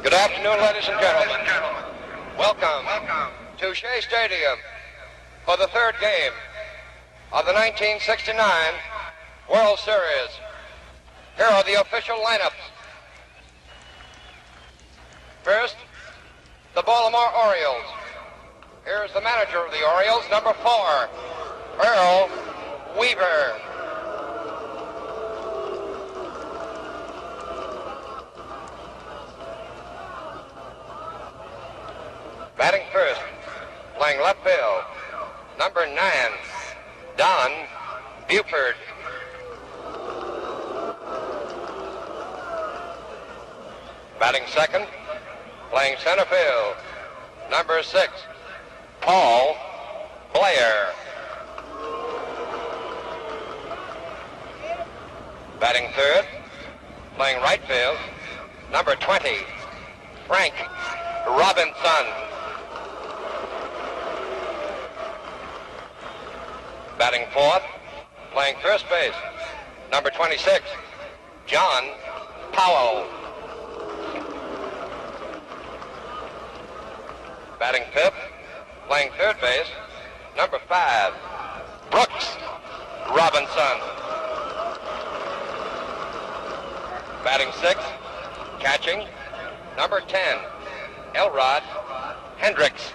Good afternoon, ladies and gentlemen. Welcome to Shea Stadium for the third game of the 1969 World Series. Here are the official lineups. First, the Baltimore Orioles. Here's the manager of the Orioles, number 4, Earl Weaver. Batting first, playing left field, number 9, Don Buford. Batting second, playing center field, number 6, Paul Blair. Batting third, playing right field, number 20, Frank Robinson. Batting fourth, playing first base, number 26, John Powell. Batting fifth, playing third base, number 5, Brooks Robinson. Batting sixth, catching, number 10, Elrod Hendricks.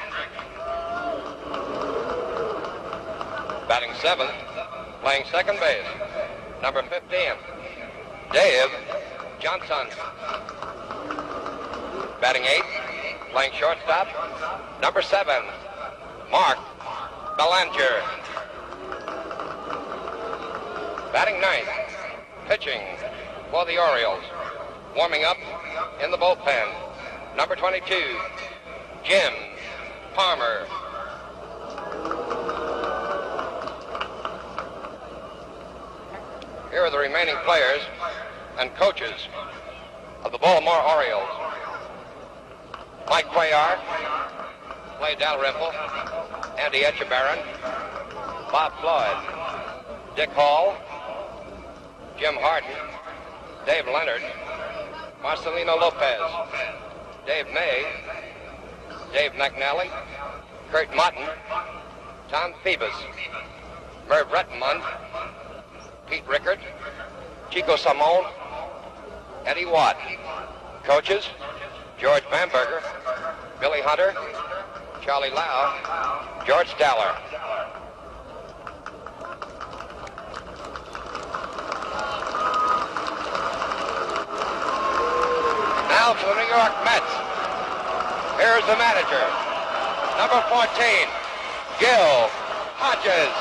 Batting seventh, playing second base, number 15, Dave Johnson. Batting eighth, playing shortstop, number 7, Mark Belanger. Batting ninth, pitching for the Orioles, warming up in the bullpen, number 22, Jim Palmer. Here are the remaining players and coaches of the Baltimore Orioles. Mike Cuellar, Clay Dalrymple, Andy Etchebarren, Bob Floyd, Dick Hall, Jim Harden, Dave Leonard, Marcelino Lopez, Dave May, Dave McNally, Kurt Motton, Tom Phoebus, Merv Rettenmund, Pete Rickard, Chico Simone, Eddie Watt. Coaches, George Bamberger, Billy Hunter, Charlie Lau, George Staller. Now for the New York Mets. Here's the manager, number 14, Gil Hodges.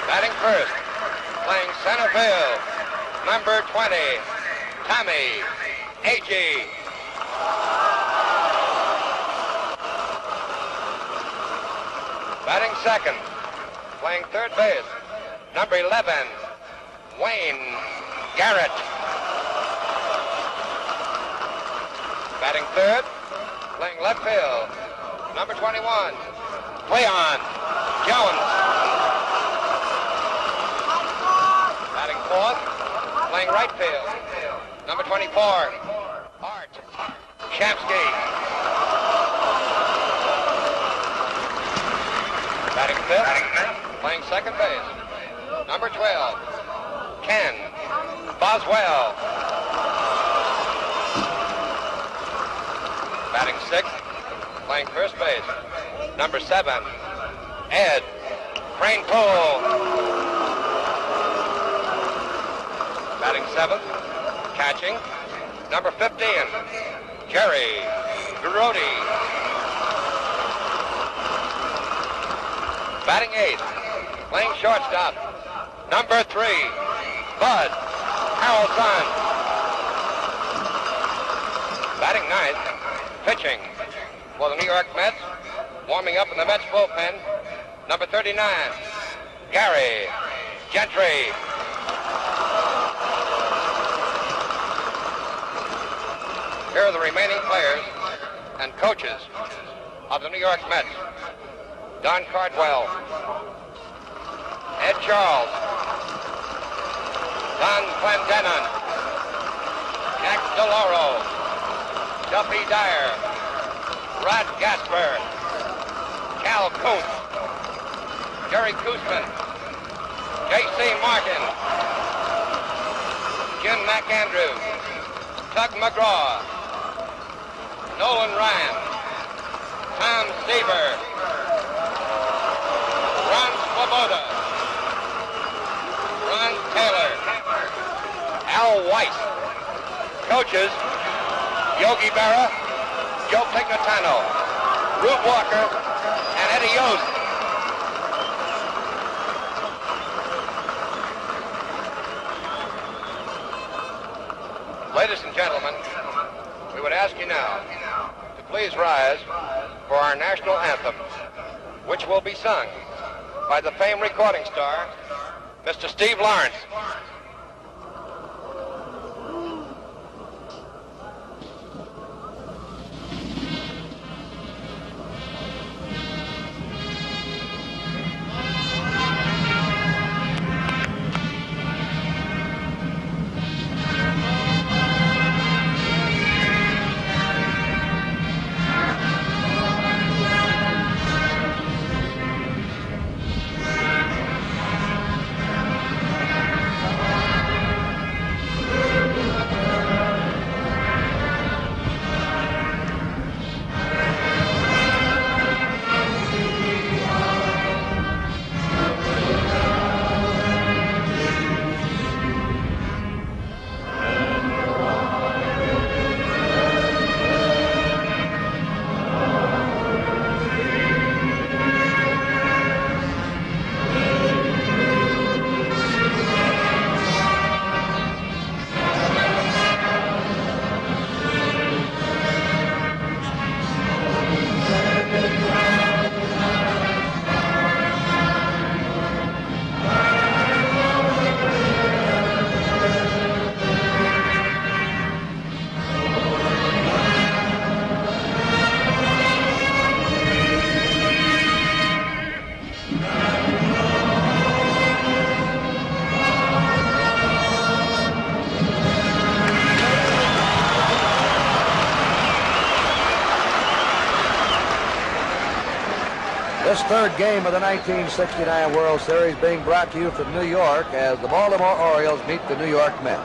Batting first, playing center field, number 20, Tommy Agee. Batting second, playing third base, number 11, Wayne Garrett. Batting third, playing left field, number 21, Cleon Jones. Batting fourth, playing right field, number 24, Art Shamsky. Batting fifth, playing second base, number 12, Ken Boswell. Batting sixth, playing first base, number 7, Ed Cranepool. Batting seventh, catching, number 15, Jerry Garodi. Batting eighth, playing shortstop, number 3, Bud Harrelson. Batting ninth, pitching for the New York Mets, warming up in the Mets bullpen, number 39, Gary Gentry. Here are the remaining players and coaches of the New York Mets. Don Cardwell, Ed Charles, Don Clendenin, Jack DeLauro, Duffy Dyer, Rod Gasper, Cal Kuntz, Jerry Koosman, J.C. Martin, Jim McAndrews, Tug McGraw, Nolan Ryan, Tom Seaver, Ron Swoboda, Ron Taylor, Al Weiss. Coaches, Yogi Berra, Joe Pignatano, Rube Walker, and Eddie Yost. Ladies and gentlemen, we would ask you now to please rise for our national anthem, which will be sung by the famed recording star, Mr. Steve Lawrence. This third game of the 1969 World Series being brought to you from New York as the Baltimore Orioles meet the New York Mets.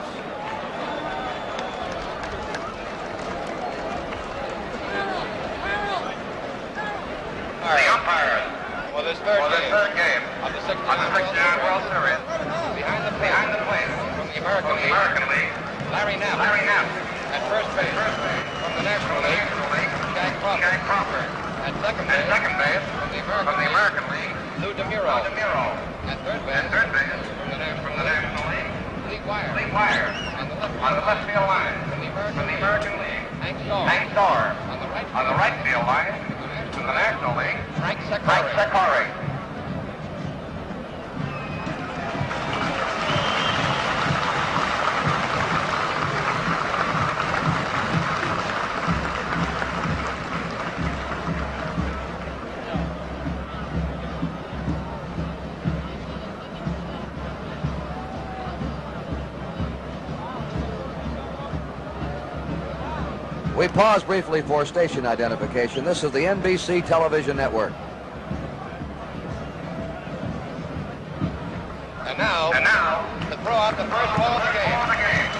The umpire for this third game of the 69 World Series. Behind the plate from the American League, Larry Knapp. At first base from the National League, Jack Crawford. At second base from the American League, Lou DeMuro. At third base from the National League, Lee Wire. On the left field line from the American League, Hank Starr. On the right field line from the National League, Frank Secori. We pause briefly for station identification. This is the NBC television network. And now, to throw out the first ball of the game,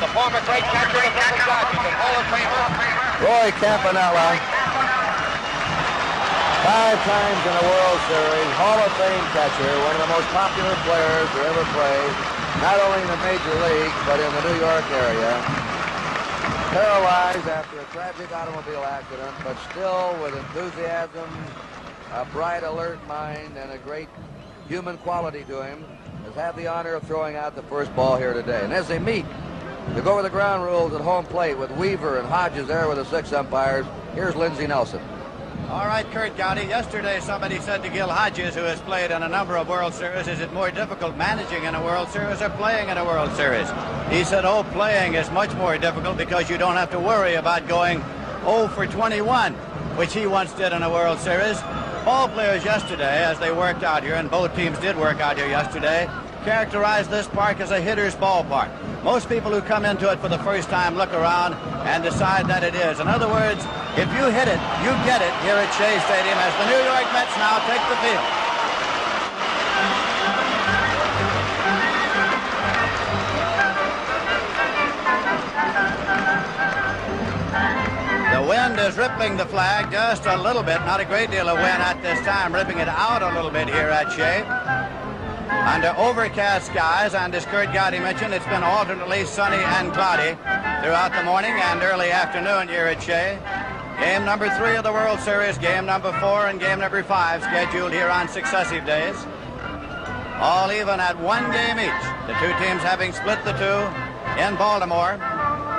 the former great catcher of the Brooklyn Dodgers and Hall of Famer, Roy Campanella. 5 times in a World Series, Hall of Fame catcher, one of the most popular players to ever play, not only in the Major League, but in the New York area. Paralyzed after a tragic automobile accident, but still with enthusiasm, a bright, alert mind, and a great human quality to him, has had the honor of throwing out the first ball here today. And as they meet to go over the ground rules at home plate with Weaver and Hodges there with the 6 umpires, here's Lindsey Nelson. All right, Kurt Gowdy. Yesterday somebody said to Gil Hodges, who has played in a number of World Series, is it more difficult managing in a World Series or playing in a World Series? He said, oh, playing is much more difficult because you don't have to worry about going 0 for 21, which he once did in a World Series. ball players yesterday, as they worked out here, and both teams did work out here yesterday, characterized this park as a hitter's ballpark. Most people who come into it for the first time look around and decide that it is. In other words, if you hit it, you get it here at Shea Stadium as the New York Mets now take the field. The wind is rippling the flag just a little bit, not a great deal of wind at this time, ripping it out a little bit here at Shea. Under overcast skies, and as Curt Gowdy mentioned, it's been alternately sunny and cloudy throughout the morning and early afternoon here at Shea. Game number 3 of the World Series, game number 4 and game number 5 scheduled here on successive days. All even at 1 game each, the two teams having split the two in Baltimore.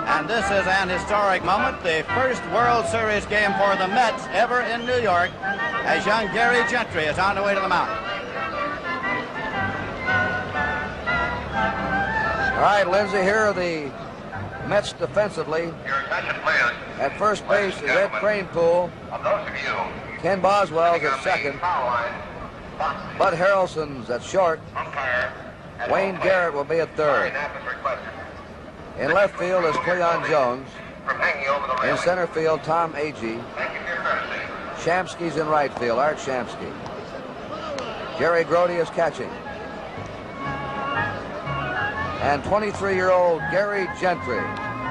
And this is an historic moment, the first World Series game for the Mets ever in New York, as young Gary Gentry is on the way to the mound. All right, Lindsay, here are the Mets defensively. At first base is Ed Kranepool. Ken Boswell's at second. Bud Harrelson's at short. Wayne Garrett will be at third. In left field is Cleon Jones. In center field, Tom Agee. Shamsky's in right field, Art Shamsky. Jerry Grody is catching. And 23-year-old Gary Gentry.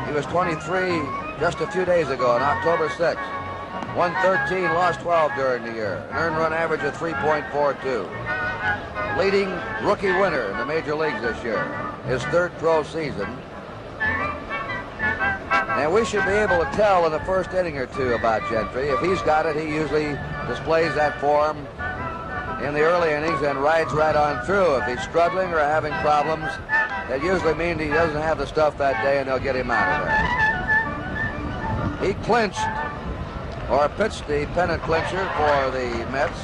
He was 23 just a few days ago on October 6th. Won 13, lost 12 during the year. An earned run average of 3.42. Leading rookie winner in the major leagues this year. His third pro season. And we should be able to tell in the first inning or two about Gentry. If he's got it, he usually displays that form in the early innings and rides right on through. If he's struggling or having problems, that usually means he doesn't have the stuff that day and they'll get him out of there. He clinched or pitched the pennant clincher for the Mets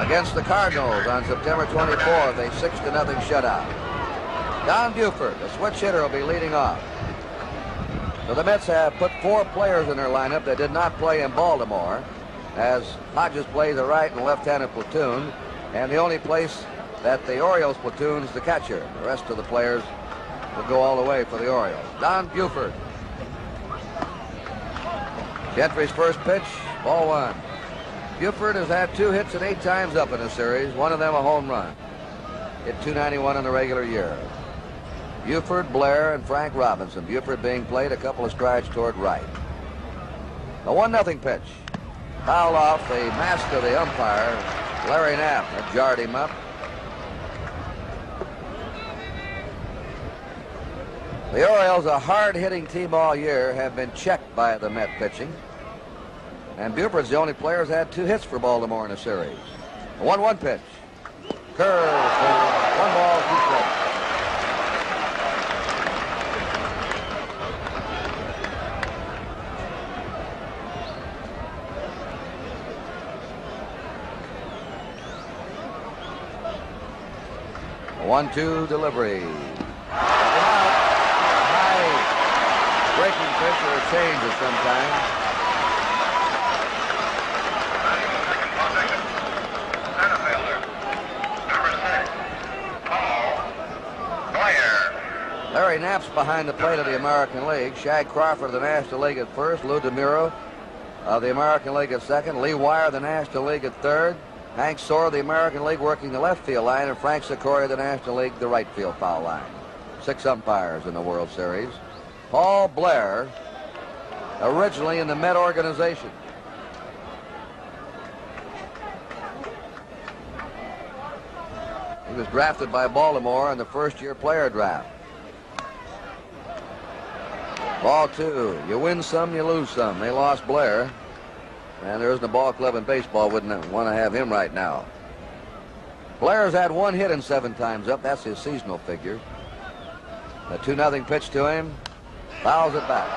against the Cardinals on September 24th, a 6-0 shutout. Don Buford, the switch hitter, will be leading off. So the Mets have put 4 players in their lineup that did not play in Baltimore, as Hodges plays a right and left-handed platoon, and the only place that the Orioles platoon is the catcher. The rest of the players will go all the way for the Orioles. Don Buford. Gentry's first pitch, ball 1. Buford has had 2 hits and 8 times up in the series, one of them a home run. Hit .291 in the regular year. Buford, Blair, and Frank Robinson. Buford being played a couple of strides toward right. A 1-0 pitch. Fouled off the mask of the umpire, Larry Knapp. That jarred him up. The Orioles, a hard-hitting team all year, have been checked by the Met pitching. And Buford's the only player who's had 2 hits for Baltimore in the series. A 1-1 pitch. Curve. 1 ball, 2 strikes. A 1-2 delivery. High breaking pitch or a change at some time. Larry Knapp's behind the plate of the American League. Shag Crawford of the National League at first. Lou DeMuro of the American League at second. Lee Wire of the National League at third. Hank Soar of the American League working the left field line. And Frank Sikori of the National League the right field foul line. 6 umpires in the World Series. Paul Blair, originally in the Met organization. He was drafted by Baltimore in the first-year player draft. Ball 2. You win some, you lose some. They lost Blair. And there isn't a ball club in baseball wouldn't want to have him right now. Blair's had 1 hit and 7 times up. That's his seasonal figure. A 2-0 pitch to him. Fouls it back.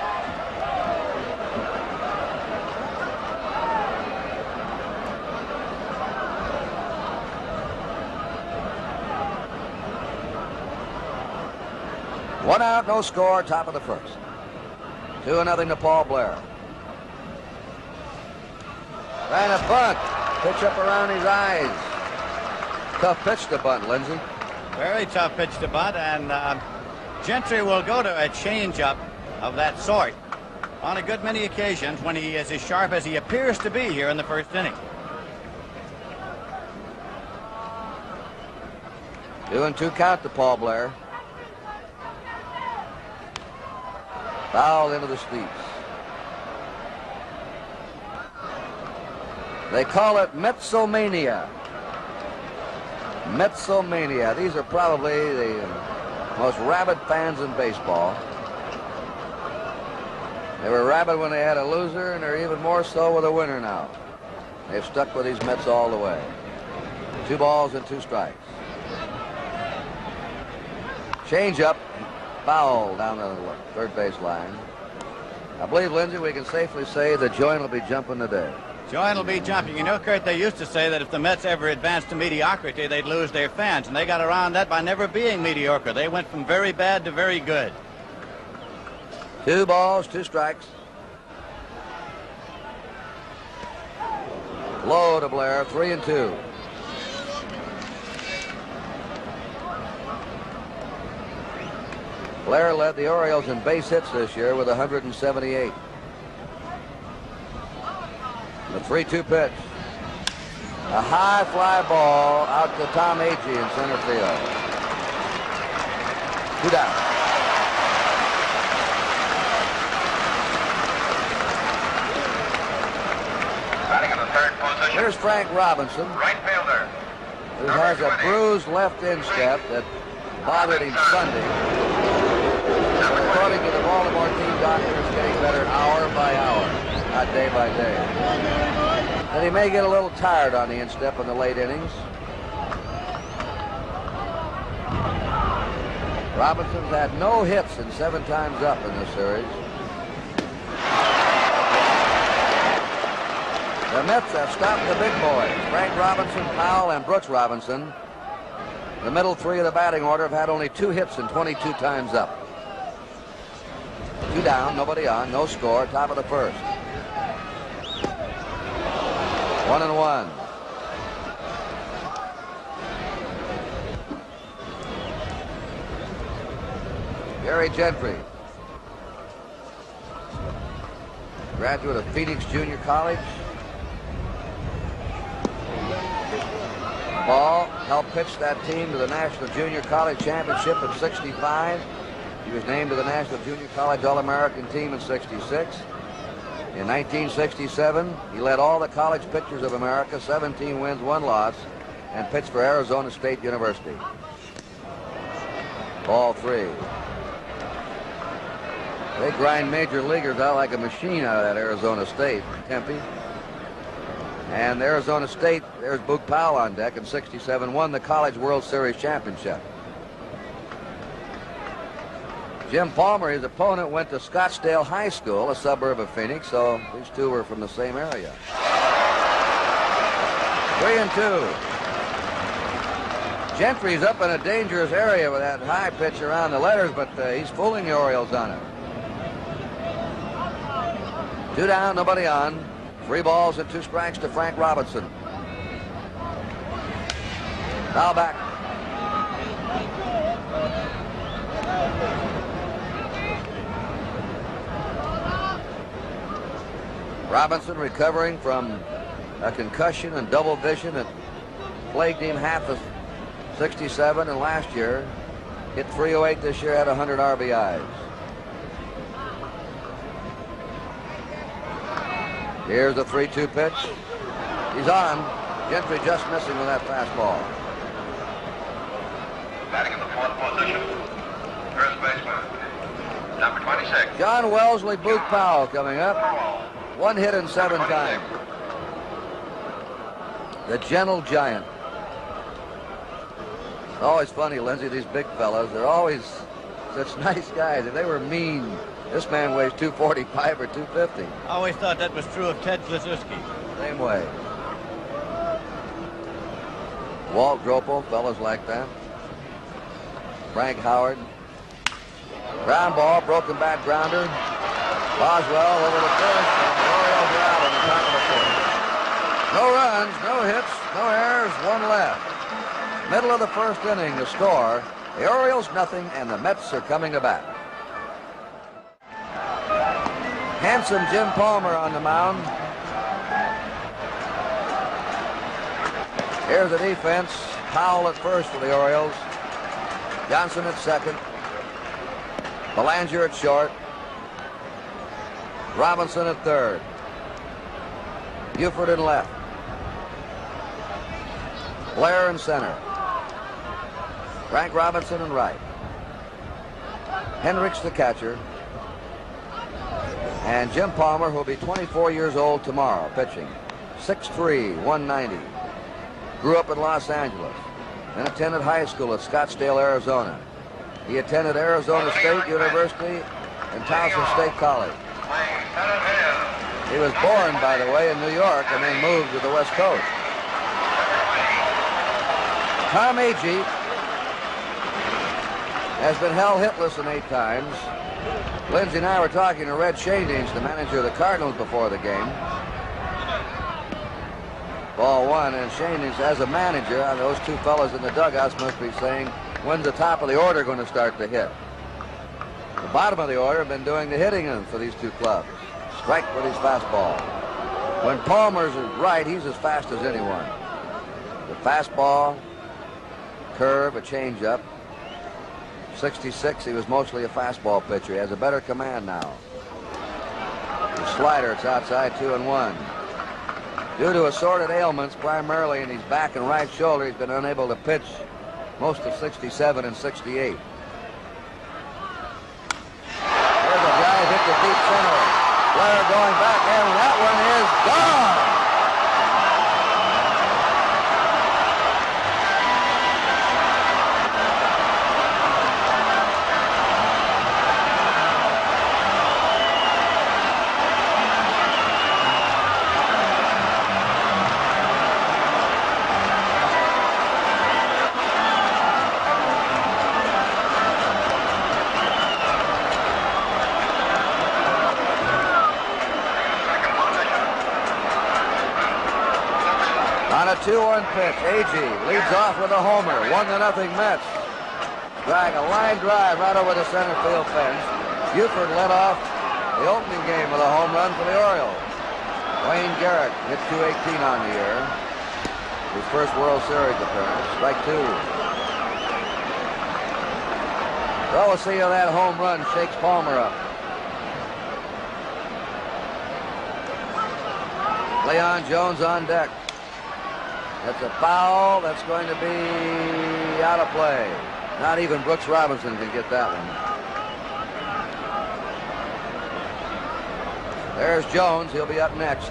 One out, no score, top of the first. 2-0 to Paul Blair. Trying to bunt. Pitch up around his eyes. Tough pitch to bunt, Lindsay. Very tough pitch to bunt, and Gentry will go to a changeup of that sort on a good many occasions when he is as sharp as he appears to be here in the first inning. 2-2 count to Paul Blair. Foul into the steeps. They call it Metsomania. Metsomania. These are probably the most rabid fans in baseball. They were rabid when they had a loser, and they're even more so with a winner now. They've stuck with these Mets all the way. 2 balls and 2 strikes. Change up, foul down the third base line. I believe, Lindsay, we can safely say the joint will be jumping today. Joint will be jumping. You know, Kurt, they used to say that if the Mets ever advanced to mediocrity, they'd lose their fans, and they got around that by never being mediocre. They went from very bad to very good. 2 balls, 2 strikes. Low to Blair, 3-2. Blair led the Orioles in base hits this year with 178. The 3-2 pitch. A high fly ball out to Tom Agee in center field. 2 down. Batting in the third position. Here's Frank Robinson, Right fielder. who has a bruised left instep that bothered him Sunday. According to the Baltimore team doctor, it's getting better hour by hour, not day by day. And he may get a little tired on the instep in the late innings. Robinson's had no hits in 7 times up in this series. The Mets have stopped the big boys. Frank Robinson, Powell, and Brooks Robinson. The middle 3 of the batting order have had only 2 hits in 22 times up. 2 down, nobody on, no score, top of the first. 1-1. Gary Gentry, graduate of Phoenix Junior College. Ball helped pitch that team to the National Junior College Championship in '65. He was named to the National Junior College All-American team in '66. In 1967, he led all the college pitchers of America, 17 wins, 1 loss, and pitched for Arizona State University. Ball 3. They grind major leaguers out like a machine out of that Arizona State, Tempe. And Arizona State, there's Boog Powell on deck in '67, won the College World Series championship. Jim Palmer, his opponent, went to Scottsdale High School, a suburb of Phoenix, so these two were from the same area. 3-2. Gentry's up in a dangerous area with that high pitch around the letters, but he's fooling the Orioles on it. 2 down, nobody on. 3 balls and 2 strikes to Frank Robinson. Now back. Robinson recovering from a concussion and double vision that plagued him half of '67 and last year. Hit .308 this year, had 100 RBIs. Here's the 3-2 pitch. He's on. Gentry just missing with that fastball. Batting in the 4th position. First baseman, number 26. John Wellesley Boog Powell coming up. 1 hit in 7 times. The gentle giant. It's always funny, Lindsay, these big fellas, they're always such nice guys. If they were mean, this man weighs 245 or 250. I always thought that was true of Ted Kluszewski. Same way. Walt Dropo, fellas like that. Frank Howard. Ground ball, broken back grounder. Boswell over the first, and the Orioles are out on the top of the 4th. runs, no hits, no errors, one left. Middle of the first inning, the score. The Orioles nothing, and the Mets are coming to bat. Handsome Jim Palmer on the mound. Here's the defense. Powell at first for the Orioles. Johnson at second. Belanger at short. Robinson at third. Buford in left. Blair in center. Frank Robinson in right. Hendricks the catcher. And Jim Palmer, who'll be 24 years old tomorrow, pitching. 6'3", 190. Grew up in Los Angeles and attended high school at Scottsdale, Arizona. He attended Arizona State University and Towson State College. He was born, by the way, in New York and then moved to the West Coast. Tom Agee has been held hitless in 8 times. Lindsay and I were talking to Red Shadings, the manager of the Cardinals, before the game. Ball one, and Shadings, as a manager, those two fellas in the dugouts must be saying, when's the top of the order going to start to hit? The bottom of the order have been doing the hitting for these two clubs. Strike with his fastball. When Palmer's right, he's as fast as anyone. The fastball, curve, a changeup. 66, he was mostly a fastball pitcher. He has a better command now. The slider, it's outside, 2-1. Due to assorted ailments, primarily in his back and right shoulder, he's been unable to pitch most of 67 and 68. There's a drive hit to deep center. Blair going back, and that one is gone. A 2-1 pitch. Agee leads off with a homer. 1-0 Mets. Drag a line drive right over the center field fence. Buford led off the opening game with a home run for the Orioles. Wayne Garrett hit .218 on the year. His first World Series appearance. Strike two. Well, we'll see how that home run shakes Palmer up. Leon Jones on deck. That's a foul. That's going to be out of play. Not even Brooks Robinson can get that one. There's Jones. He'll be up next.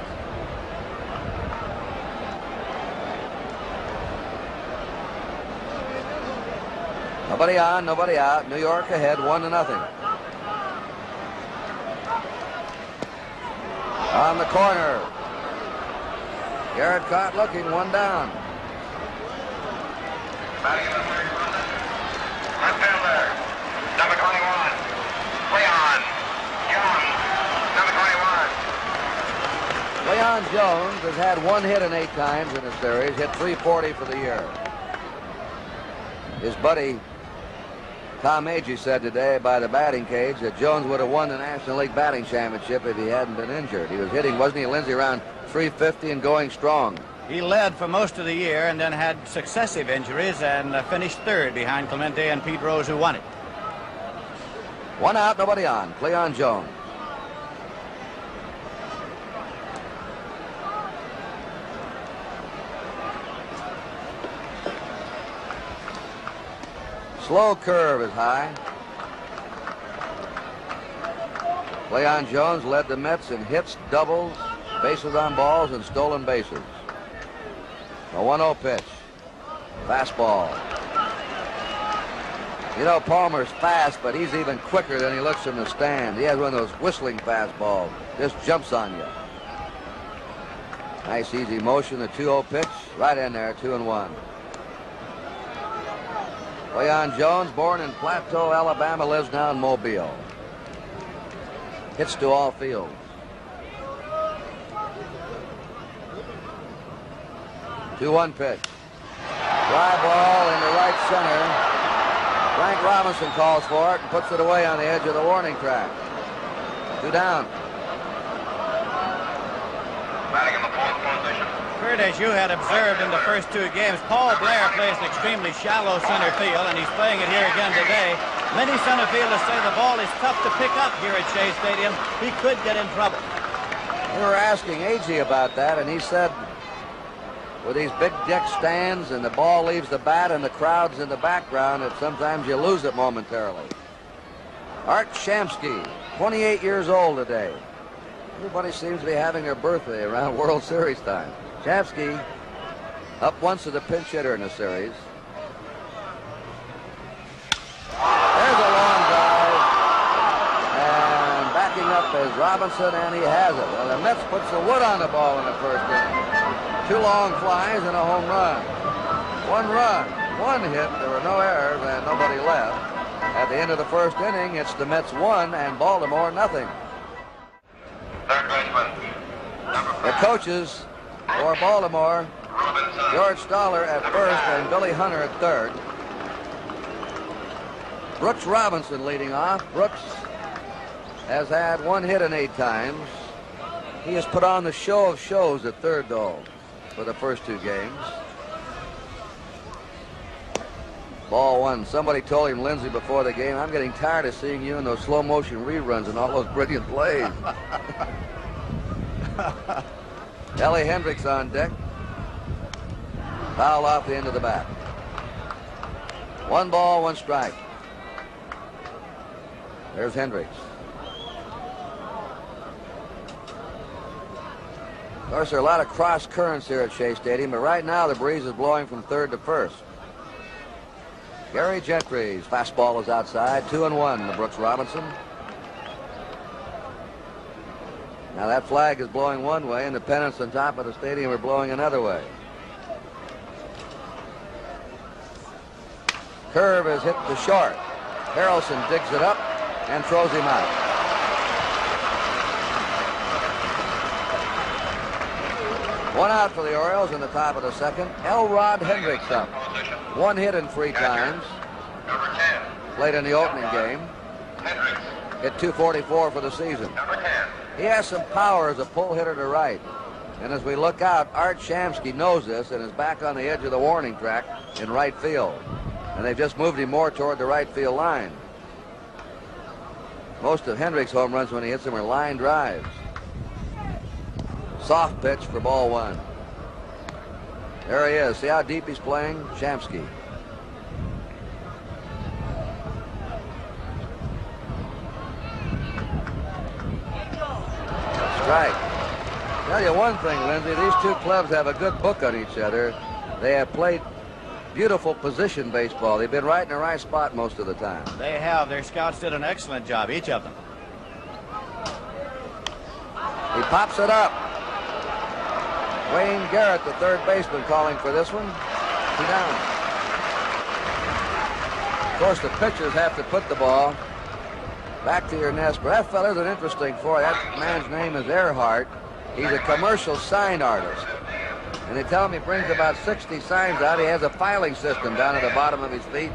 Nobody on, nobody out. New York ahead, 1-0. On the corner. Garrett caught looking, one down. Left fielder, number 21, Leon Jones, number 21. Leon Jones has had one hit in 8 times in the series, hit .340 for the year. His buddy Tom Agee said today by the batting cage that Jones would have won the National League batting championship if he hadn't been injured. He was hitting, wasn't he, Lindsay, around .350 and going strong. He led for most of the year and then had successive injuries and finished third behind Clemente and Pete Rose, who won it. One out, nobody on. Leon Jones. Slow curve is high. Leon Jones led the Mets in hits, doubles, bases on balls, and stolen bases. A 1-0 pitch. Fastball. You know, Palmer's fast, but he's even quicker than he looks from the stand. He has one of those whistling fastballs. Just jumps on you. Nice easy motion. The 2-0 pitch. Right in there, 2-1. Leon Jones, born in Plateau, Alabama, lives now in Mobile. Hits to all fields. 2-1 pitch. Fly ball into right center. Frank Robinson calls for it and puts it away on the edge of the warning track. 2 down. Batting in the fourth position. Kurt, as you had observed in the first 2 games, Paul Blair plays an extremely shallow center field, and he's playing it here again today. Many center fielders say the ball is tough to pick up here at Shea Stadium. He could get in trouble. We were asking A.G. about that, and he said with these big deck stands and the ball leaves the bat and the crowd's in the background, that sometimes you lose it momentarily. Art Shamsky, 28 years old today. Everybody seems to be having their birthday around World Series time. Shamsky up once to the pinch hitter in the series. There's a long drive. And backing up is Robinson, and he has it. Well, the Mets put some wood on the ball in the first inning. 2 long flies and a home run. 1 run, 1 hit. There were no errors and nobody left. At the end of the first inning, it's the Mets 1 and Baltimore nothing. Third baseman. The coaches for Baltimore, George Stoller at first and Billy Hunter at third. Brooks Robinson leading off. Brooks has had 1 hit in 8 times. He has put on the show of shows at third, though, for the first 2 games. Ball 1. Somebody told him, Lindsay, before the game, I'm getting tired of seeing you in those slow motion reruns and all those brilliant plays. Ellie Hendricks on deck. Foul off the end of the bat. 1 ball, 1 strike. There's Hendricks. Of course, there are a lot of cross currents here at Shea Stadium, but right now the breeze is blowing from third to first. Gary Gentry's fastball is outside. 2-1 to Brooks Robinson. Now that flag is blowing one way, and the pennants on top of the stadium are blowing another way. Curve is hit to short. Harrelson digs it up and throws him out. One out for the Orioles in the top of the second. Elrod Hendricks up. 1 hit in 3 times. Number 10. Played in the opening game. Hendricks. Hit .244 for the season. Number 10. He has some power as a pull hitter to right. And as we look out, Art Shamsky knows this and is back on the edge of the warning track in right field. And they've just moved him more toward the right field line. Most of Hendricks' home runs when he hits them are line drives. Soft pitch for ball 1. There he is. See how deep he's playing? Shamsky. Strike. Tell you one thing, Lindsay, these 2 clubs have a good book on each other. They have played beautiful position baseball. They've been right in the right spot most of the time. They have. Their scouts did an excellent job, each of them. He pops it up. Wayne Garrett, the third baseman, calling for this one. 2 down. Of course, the pitchers have to put the ball back to your nest. But that fella's an interesting for. That man's name is Earhart. He's a commercial sign artist. And they tell him he brings about 60 signs out. He has a filing system down at the bottom of his feet.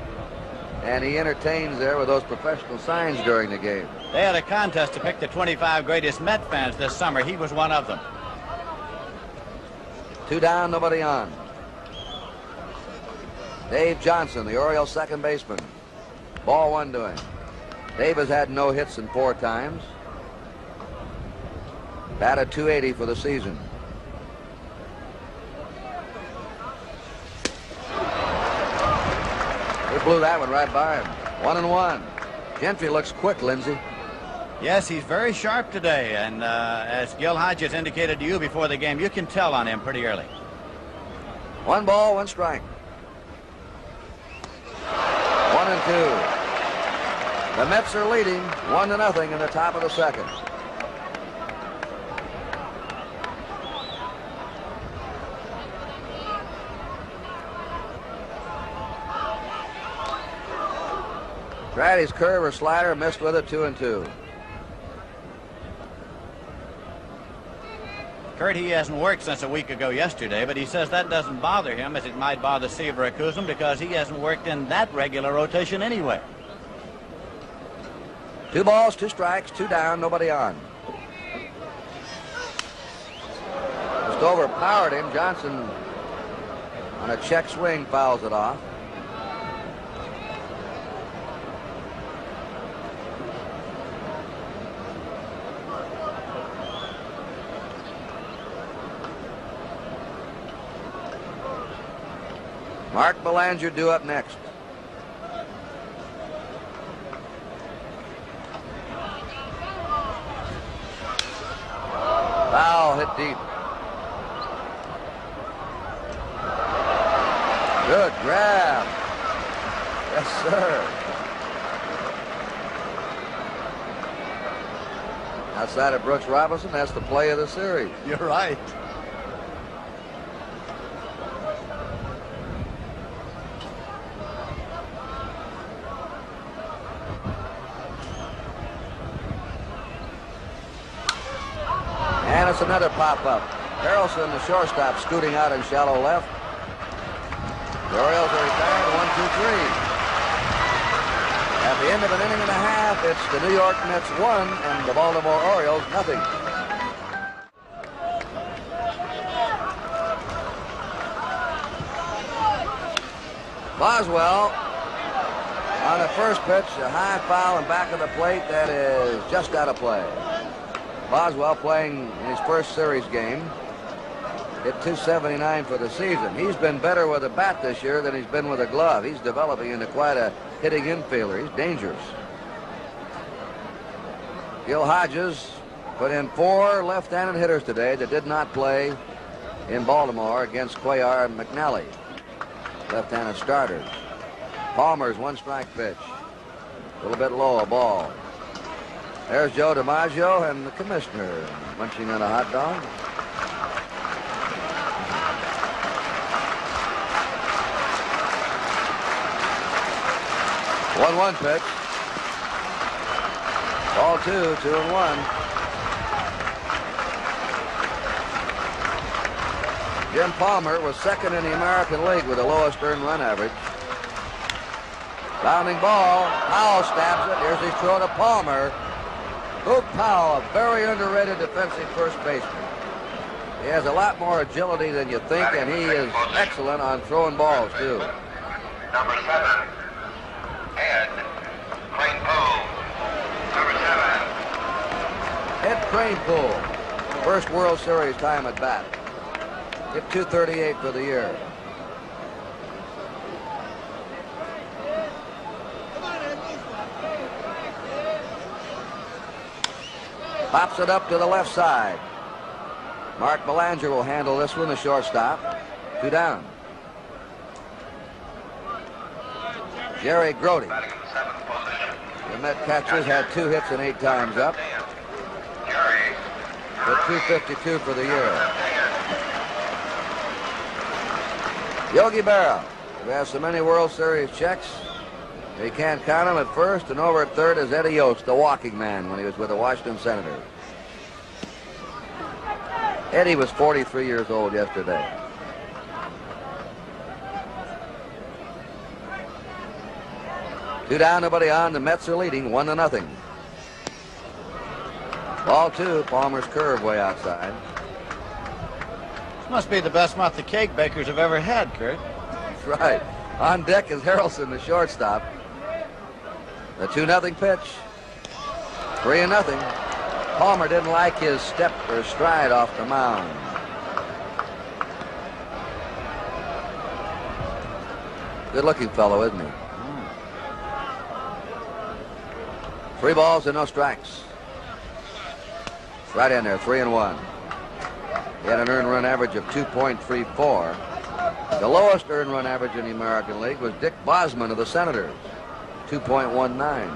And he entertains there with those professional signs during the game. They had a contest to pick the 25 greatest Met fans this summer. He was one of them. 2 down, nobody on. Dave Johnson, the Orioles second baseman. Ball 1 to him. Dave has had no hits in 4 times. Batted .280 for the season. He blew that one right by him. 1-1. Gentry looks quick, Lindsay. Yes, he's very sharp today, and as Gil Hodges indicated to you before the game, you can tell on him pretty early. 1 ball, 1 strike. 1-2. The Mets are leading 1-0 in the top of the second. Tried his curve or slider, missed with it. 2-2. Kurt, he hasn't worked since a week ago yesterday, but he says that doesn't bother him as it might bother Seaver Kuzum because he hasn't worked in that regular rotation anyway. 2 balls, 2 strikes, 2 down, nobody on. Just overpowered him. Johnson on a check swing fouls it off. Mark Belanger due up next. Foul hit deep. Good grab. Yes, sir. Outside of Brooks Robinson, that's the play of the series. You're right. And it's another pop-up. Harrelson, the shortstop, scooting out in shallow left. The Orioles are retired, 1-2-3. At the end of an inning and a half, it's the New York Mets 1 and the Baltimore Orioles nothing. Boswell on the first pitch, a high foul in back of the plate that is just out of play. Boswell playing in his first series game, hit .279 for the season. He's been better with a bat this year than he's been with a glove. He's developing into quite a hitting infielder. He's dangerous. Gil Hodges put in 4 left-handed hitters today that did not play in Baltimore against Cuellar and McNally. Left-handed starters. Palmer's 1-strike pitch. A little bit low, a ball. There's Joe DiMaggio and the commissioner munching on a hot dog. One pitch. Ball 2, 2-1. Jim Palmer was second in the American League with the lowest earned run average. Bounding ball. Powell stabs it. Here's his throw to Palmer. Luke Powell, a very underrated defensive first baseman. He has a lot more agility than you think, and he is excellent on throwing balls, too. Number 7, Ed Cranepool. Number 7. Ed Cranepool, first World Series time at bat. Hit .238 for the year. Pops it up to the left side. Mark Belanger will handle this one, the shortstop. 2 down. Jerry Grody. The Met catchers had 2 hits and 8 times up. Hit .252 for the year. Yogi Berra, who has so many World Series checks, he can't count them at first, and over at third is Eddie Yost, the walking man, when he was with the Washington Senators. Eddie was 43 years old yesterday. Two down, nobody on. The Mets are leading 1-0. Ball 2, Palmer's curve way outside. This must be the best month the cake bakers have ever had, Kurt. That's right. On deck is Harrelson, the shortstop. The 2-0 pitch. 3-0. Palmer didn't like his step or stride off the mound. Good-looking fellow, isn't he? 3 balls and no strikes. Right in there, 3-1. He had an earned run average of 2.34. The lowest earned run average in the American League was Dick Bosman of the Senators, 2.19.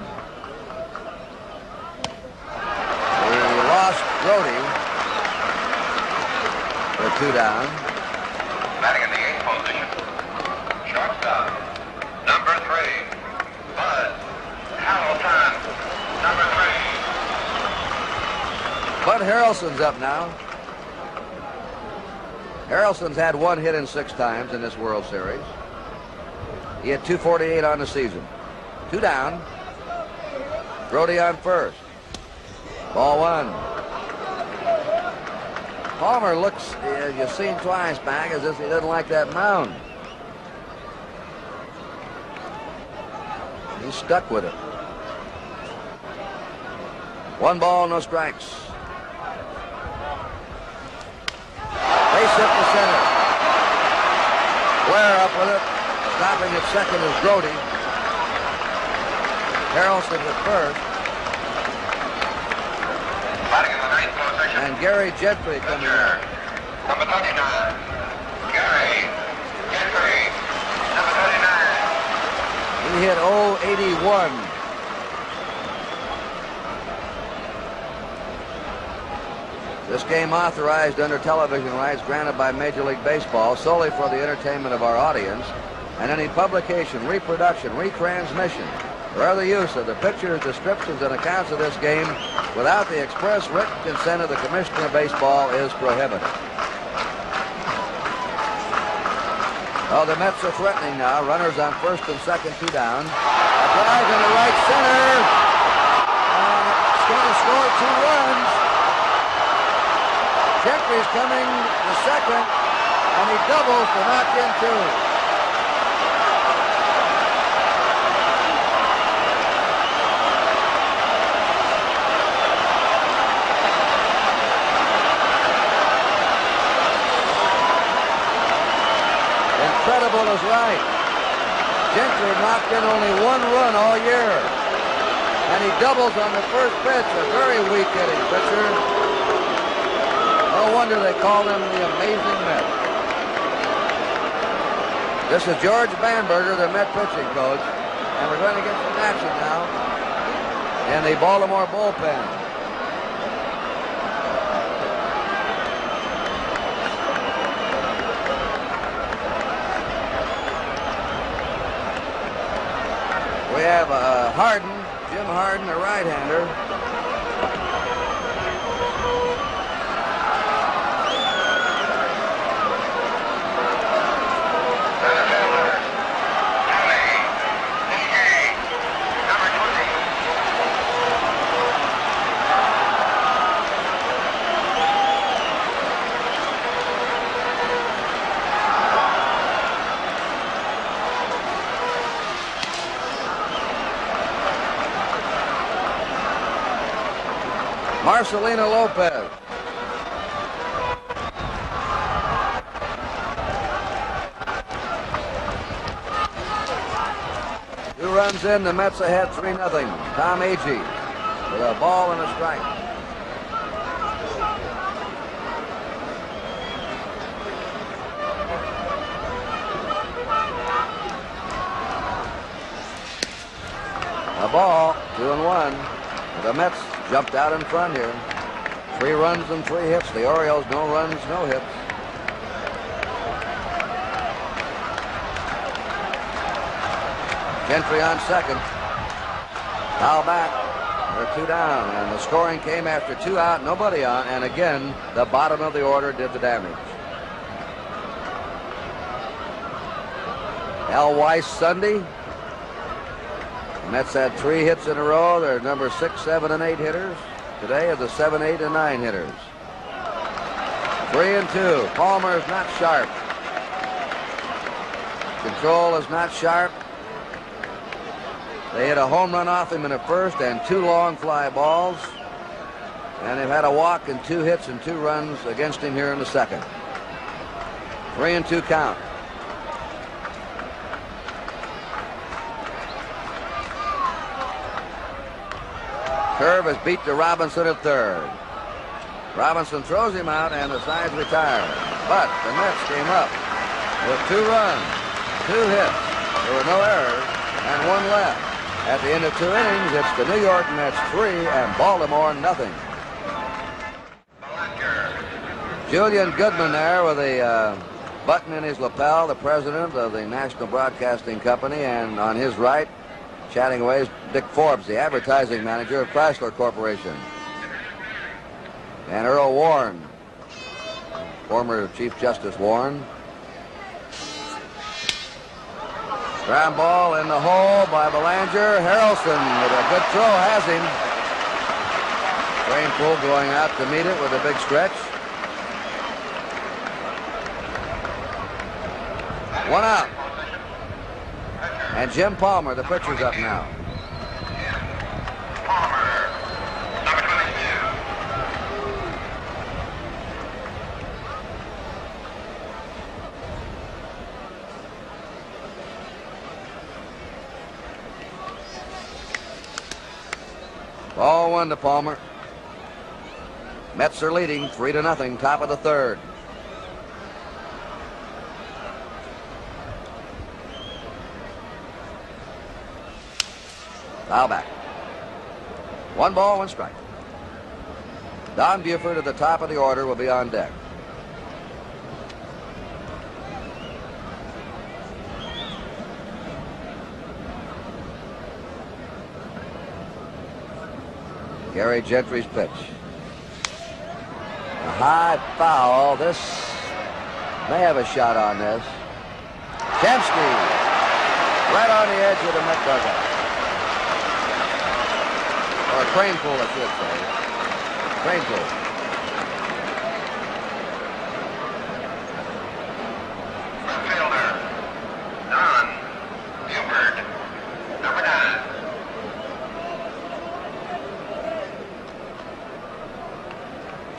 We lost Grody for 2 down. Batting in the 8th position, shortstop, number 3, Bud Hamilton, number 3. Bud Harrelson's up now. Harrelson's had 1 hit in 6 times in this World Series. He had 248 on the season. 2 down. Brody on first. Ball 1. Palmer looks, you've seen twice back, as if he doesn't like that mound. He's stuck with it. 1 ball, no strikes. Base hit to center. Blair up with it. Stopping at second is Gowdy. Harrelson at first. And Gary Gentry coming in. Number 39. Gary Gentry. Number 39. He hit 081. This game authorized under television rights granted by Major League Baseball solely for the entertainment of our audience, and any publication, reproduction, retransmission, or other use of the pictures, descriptions, and accounts of this game without the express written consent of the Commissioner of Baseball is prohibited. Oh, the Mets are threatening now. Runners on first and second, 2 down. A drive into right center. And it's going to score 2 runs. Gentry's coming to second, and he doubles to knock in 2. Incredible is right. Gentry knocked in only 1 run all year. And he doubles on the first pitch, a very weak hitting pitcher. No wonder they called him the Amazing Met. This is George Bamberger, the Met pitching coach. And we're going to get some action now in the Baltimore bullpen. We have Harden, Jim Harden, a right-hander. Marcelino Lopez. Two runs in, the Mets ahead 3-0. Tom Agee with a ball and a strike. A ball, 2-1. The Mets jumped out in front here. 3 runs and 3 hits. The Orioles, no runs, no hits. Gentry on second. Foul back. They're 2 down, and the scoring came after 2 out, nobody on, and again, the bottom of the order did the damage. Al Weiss Sunday. The Mets had 3 hits in a row. They're number 6, 7, and 8 hitters. Today are the 7, 8, and 9 hitters. 3-2. Palmer is not sharp. Control is not sharp. They hit a home run off him in the first and 2 long fly balls. And they've had a walk and 2 hits and 2 runs against him here in the second. 3-2 count. Curve has beat to Robinson at third. Robinson throws him out and the side's retired. But the Mets came up with 2 runs, 2 hits. There were no errors and 1 left. At the end of 2 innings, it's the New York Mets 3 and Baltimore 0. Julian Goodman there with a button in his lapel, the president of the National Broadcasting Company, and on his right, chatting away, is Dick Forbes, the advertising manager of Chrysler Corporation. And Earl Warren. former Chief Justice Warren. Ground ball in the hole by Belanger. Harrelson with a good throw has him. Cranepool going out to meet it with a big stretch. 1 out. And Jim Palmer, the pitcher's up now. Ball 1 to Palmer. Mets are leading 3-0, top of the third. Foul back. 1 ball, 1 strike. Don Buford at the top of the order will be on deck. Gary Gentry's pitch. A high foul. This may have a shot on this. Kempsky right on the edge of the Met dugout. Or Cranepool, I should say. Cranepool. Fielder, Don Buford, number 9.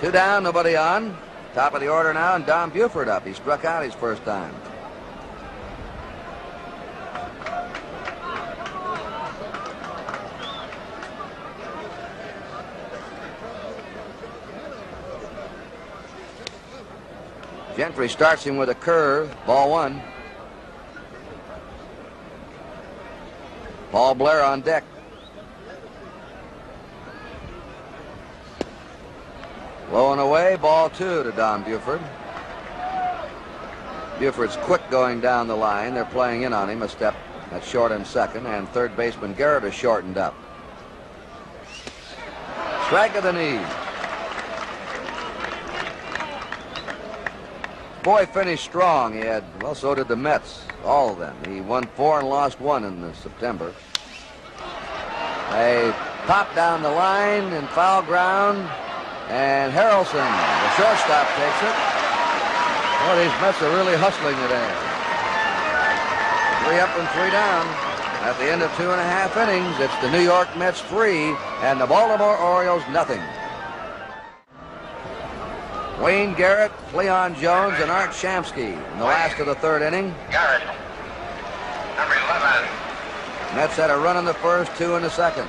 Two down, nobody on. Top of the order now, and Don Buford up. He struck out his first time. Gentry starts him with a curve. Ball 1. Paul Blair on deck. Low and away, ball 2 to Don Buford. Buford's quick going down the line. They're playing in on him a step at short and second, and third baseman Garrett is shortened up. Strike of the knee. Boy finished strong. He had, well, so did the Mets, all of them. He won 4 and lost 1 in September. They pop down the line in foul ground, and Harrelson, the shortstop, takes it. Well, these Mets are really hustling today. 3 up and 3 down. At the end of 2.5 innings, it's the New York Mets 3 and the Baltimore Orioles nothing. Wayne Garrett, Cleon Jones, and Art Shamsky in the last of the third inning. Garrett, number 11. Mets had a run in the first, 2 in the second.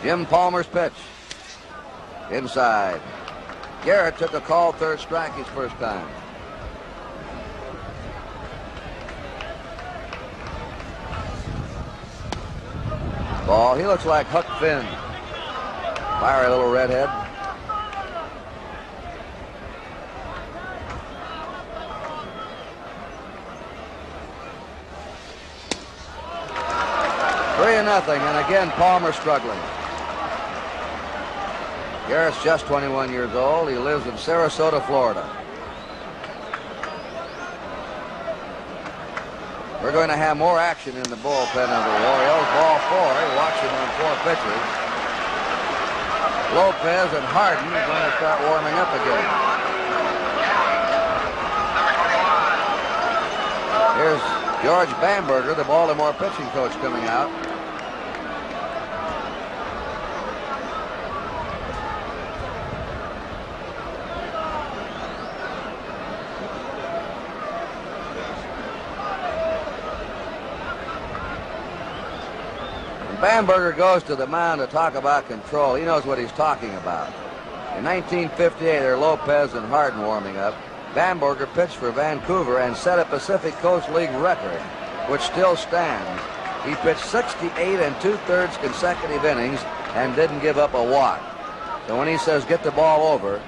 Jim Palmer's pitch. Inside. Garrett took a called third strike his first time. Ball, he looks like Huck Finn. Fiery little redhead. Three and nothing, and again Palmer struggling. Garrett's just 21 years old. He lives in Sarasota, Florida. We're going to have more action in the bullpen of the Orioles. Ball 4. He walks him on 4 pitches. Lopez and Harden are going to start warming up again. Here's George Bamberger, the Baltimore pitching coach, coming out. Bamberger goes to the mound to talk about control. He knows what he's talking about. In 1958, there were Lopez and Harden warming up. Bamberger pitched for Vancouver and set a Pacific Coast League record, which still stands. He pitched 68 2/3 consecutive innings and didn't give up a walk. So when he says get the ball over,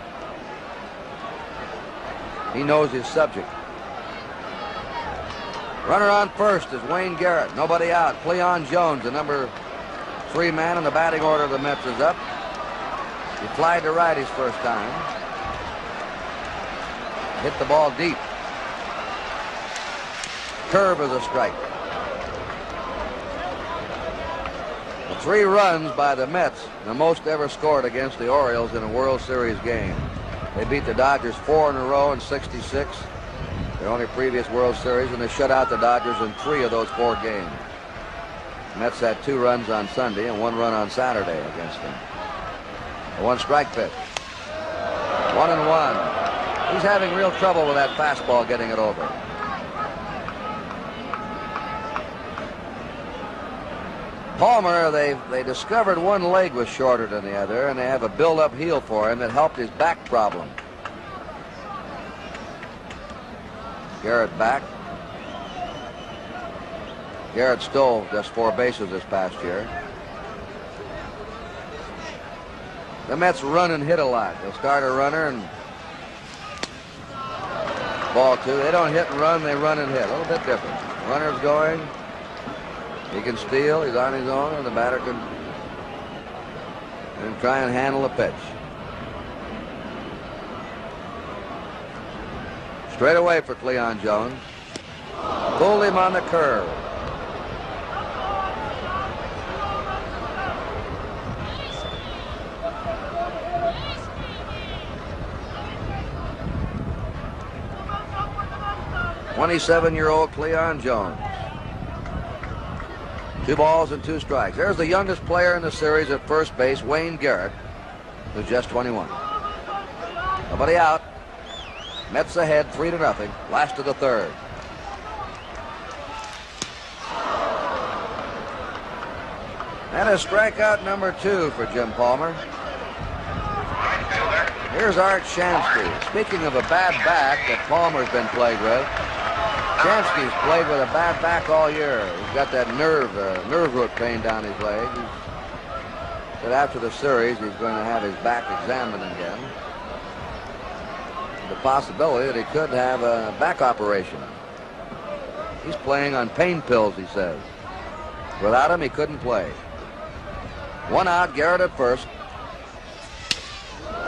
he knows his subject. Runner on first is Wayne Garrett. Nobody out. Cleon Jones, the number 3 man in the batting order of the Mets, is up. He flied to right his first time. Hit the ball deep. Curve is a strike. The 3 runs by the Mets, the most ever scored against the Orioles in a World Series game. They beat the Dodgers 4 in a row in '66, their only previous World Series, and they shut out the Dodgers in 3 of those 4 games. The Mets had 2 runs on Sunday and 1 run on Saturday against them. A 1 strike pitch. 1-1. He's having real trouble with that fastball getting it over. Palmer, they discovered one leg was shorter than the other, and they have a build-up heel for him that helped his back problem. Garrett back. Garrett stole just 4 bases this past year. The Mets run and hit a lot. They start a runner and ball 2. They don't hit and run, they run and hit. A little bit different. Runner's going. He can steal. He's on his own, and the batter can try and handle a pitch. Straight away for Cleon Jones. Pulled him on the curve. '27-year-old Cleon Jones. 2 balls and 2 strikes. There's the youngest player in the series at first base, Wayne Garrett, who's just 21. Nobody out. Mets ahead 3-0. Last of the 3rd. And a strikeout number 2 for Jim Palmer. Here's Art Shamsky. Speaking of a bad back that Palmer's been plagued with, Shamsky's played with a bad back all year. He's got that nerve root pain down his leg. He said after the series he's going to have his back examined again. The possibility that he could have a back operation. He's playing on pain pills, he says. Without him, he couldn't play. 1 out, Garrett at first.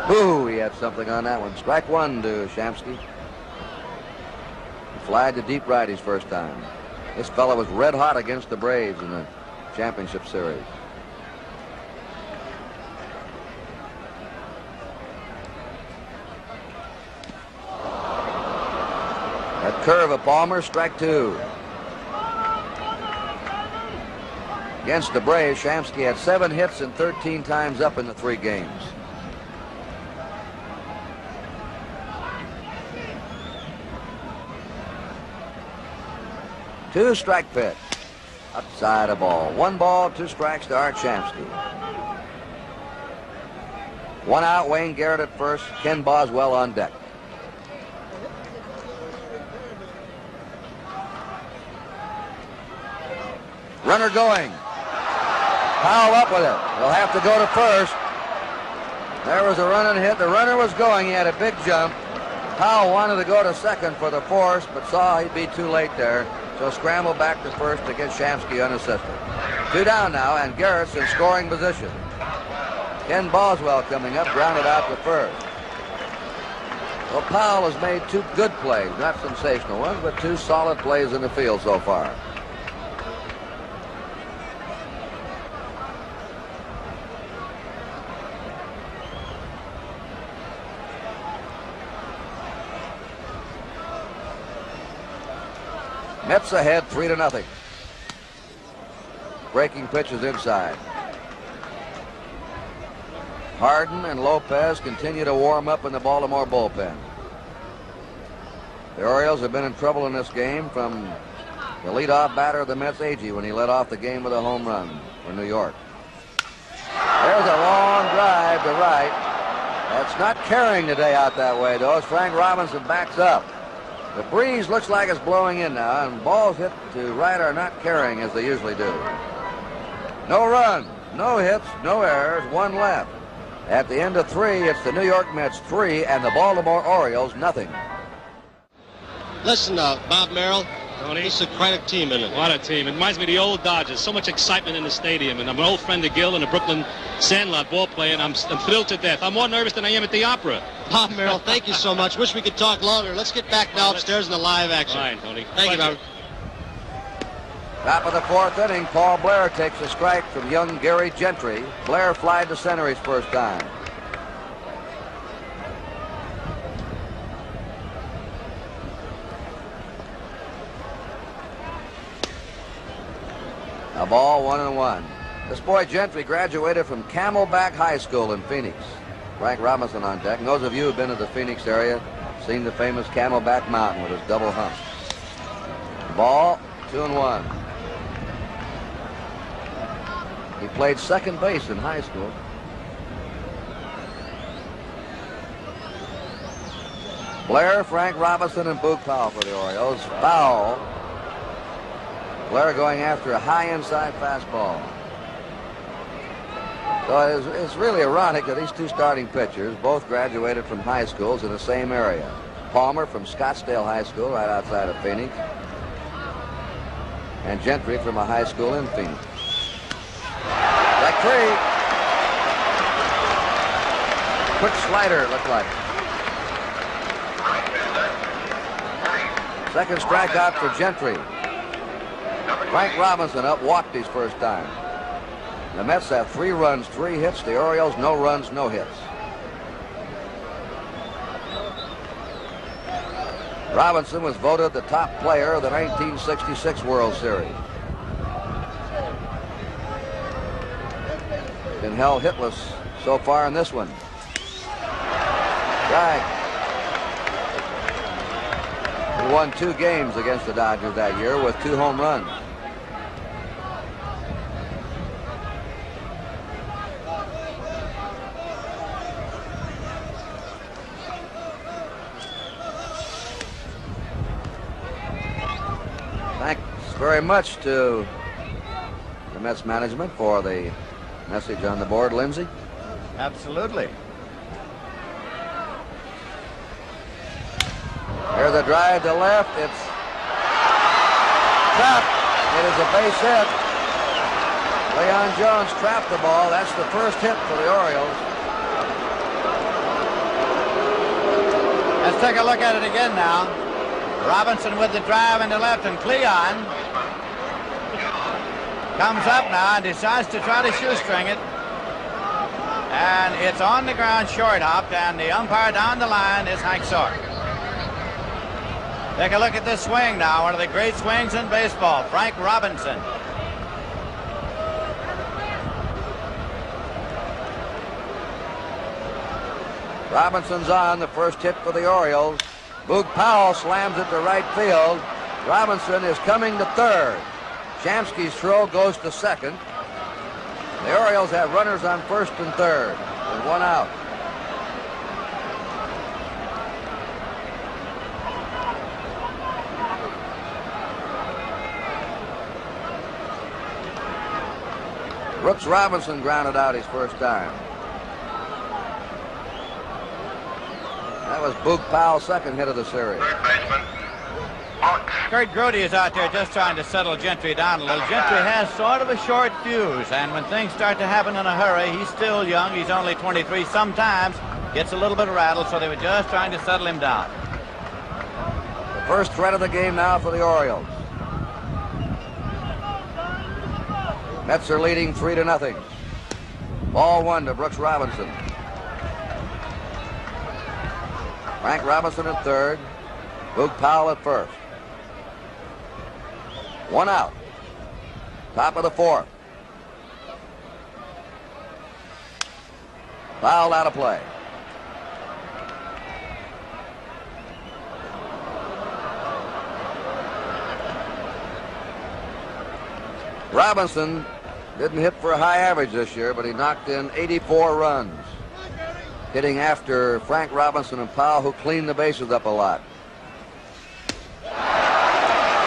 Ooh, he had something on that one. Strike 1 to Shamsky. Flied to deep right his first time. This fella was red hot against the Braves in the championship series. That curve of Palmer, strike 2. Against the Braves, Shamsky had 7 hits and 13 times up in the 3 games. Two strike pitch. Outside a ball. 1 ball, 2 strikes to Art Shamsky. 1 out, Wayne Garrett at first. Ken Boswell on deck. Runner going. Powell up with it. They'll have to go to first. There was a run and hit. The runner was going. He had a big jump. Powell wanted to go to second for the force, but saw he'd be too late there. So scrambled back to first to get Shamsky unassisted. 2 down now, and Garrett's in scoring position. Ken Boswell coming up, grounded out to first. Well, Powell has made 2 good plays, not sensational ones, but 2 solid plays in the field so far. Mets ahead 3-0. Breaking pitches inside. Harden and Lopez continue to warm up in the Baltimore bullpen. The Orioles have been in trouble in this game from the leadoff batter of the Mets, Agee, when he led off the game with a home run for New York. There's a long drive to right. That's not carrying today out that way, though, as Frank Robinson backs up. The breeze looks like it's blowing in now, and balls hit to right are not carrying as they usually do. No runs, no hits, no errors, 1 left. At the end of 3, it's the New York Mets 3 and the Baltimore Orioles nothing. Listen, Bob Merrill, Tony? This is quite a team, isn't it? What a team. It reminds me of the old Dodgers. So much excitement in the stadium. And I'm an old friend of Gil and a Brooklyn Sandlot ball player, and I'm thrilled to death. I'm more nervous than I am at the opera. Bob Merrill, thank you so much. Wish we could talk longer. Let's get back now upstairs in the live action. Fine, Tony. Thank you, Robert. Top of the fourth inning, Paul Blair takes a strike from young Gary Gentry. Blair flied to center his first time. A ball, 1-1. This boy Gentry graduated from Camelback High School in Phoenix. Frank Robinson on deck. And those of you who've been to the Phoenix area, seen the famous Camelback Mountain with its double hump. Ball, 2-1. He played second base in high school. Blair, Frank Robinson, and Boog Powell for the Orioles. Foul. Blair going after a high inside fastball. So it's really ironic that these two starting pitchers both graduated from high schools in the same area. Palmer from Scottsdale High School right outside of Phoenix, and Gentry from a high school in Phoenix. Strike three. Quick slider, it looked like. Second strikeout for Gentry. Frank Robinson up, walked his first time. The Mets have 3 runs, 3 hits. The Orioles, no runs, no hits. Robinson was voted the top player of the 1966 World Series. Been held hitless so far in this one. Strike. He won 2 games against the Dodgers that year with 2 home runs. Thanks very much to the Mets management for the message on the board, Lindsay. Absolutely. Here's the drive to left. It's trapped. It is a base hit. Leon Jones trapped the ball. That's the first hit for the Orioles. Let's take a look at it again now. Robinson with the drive into left, and Cleon comes up now and decides to try to shoestring it. And it's on the ground, short hopped, and the umpire down the line is Hank Sork. Take a look at this swing now, one of the great swings in baseball, Frank Robinson. Robinson's on, the first hit for the Orioles. Boog Powell slams it to right field. Robinson is coming to third. Shamsky's throw goes to second. The Orioles have runners on first and third with 1 out. Brooks Robinson grounded out his first time. That was Boog Powell's second hit of the series. Kurt Grody is out there just trying to settle Gentry down a little. Gentry has sort of a short fuse, and when things start to happen in a hurry, he's still young, he's only 23, sometimes gets a little bit rattled, so they were just trying to settle him down. The first threat of the game now for the Orioles. Mets are leading 3-0. Ball 1 to Brooks Robinson. Frank Robinson at third. Boog Powell at first. 1 out. Top of the fourth. Fouled out of play. Robinson didn't hit for a high average this year, but he knocked in 84 runs. Hitting after Frank Robinson and Powell, who cleaned the bases up a lot.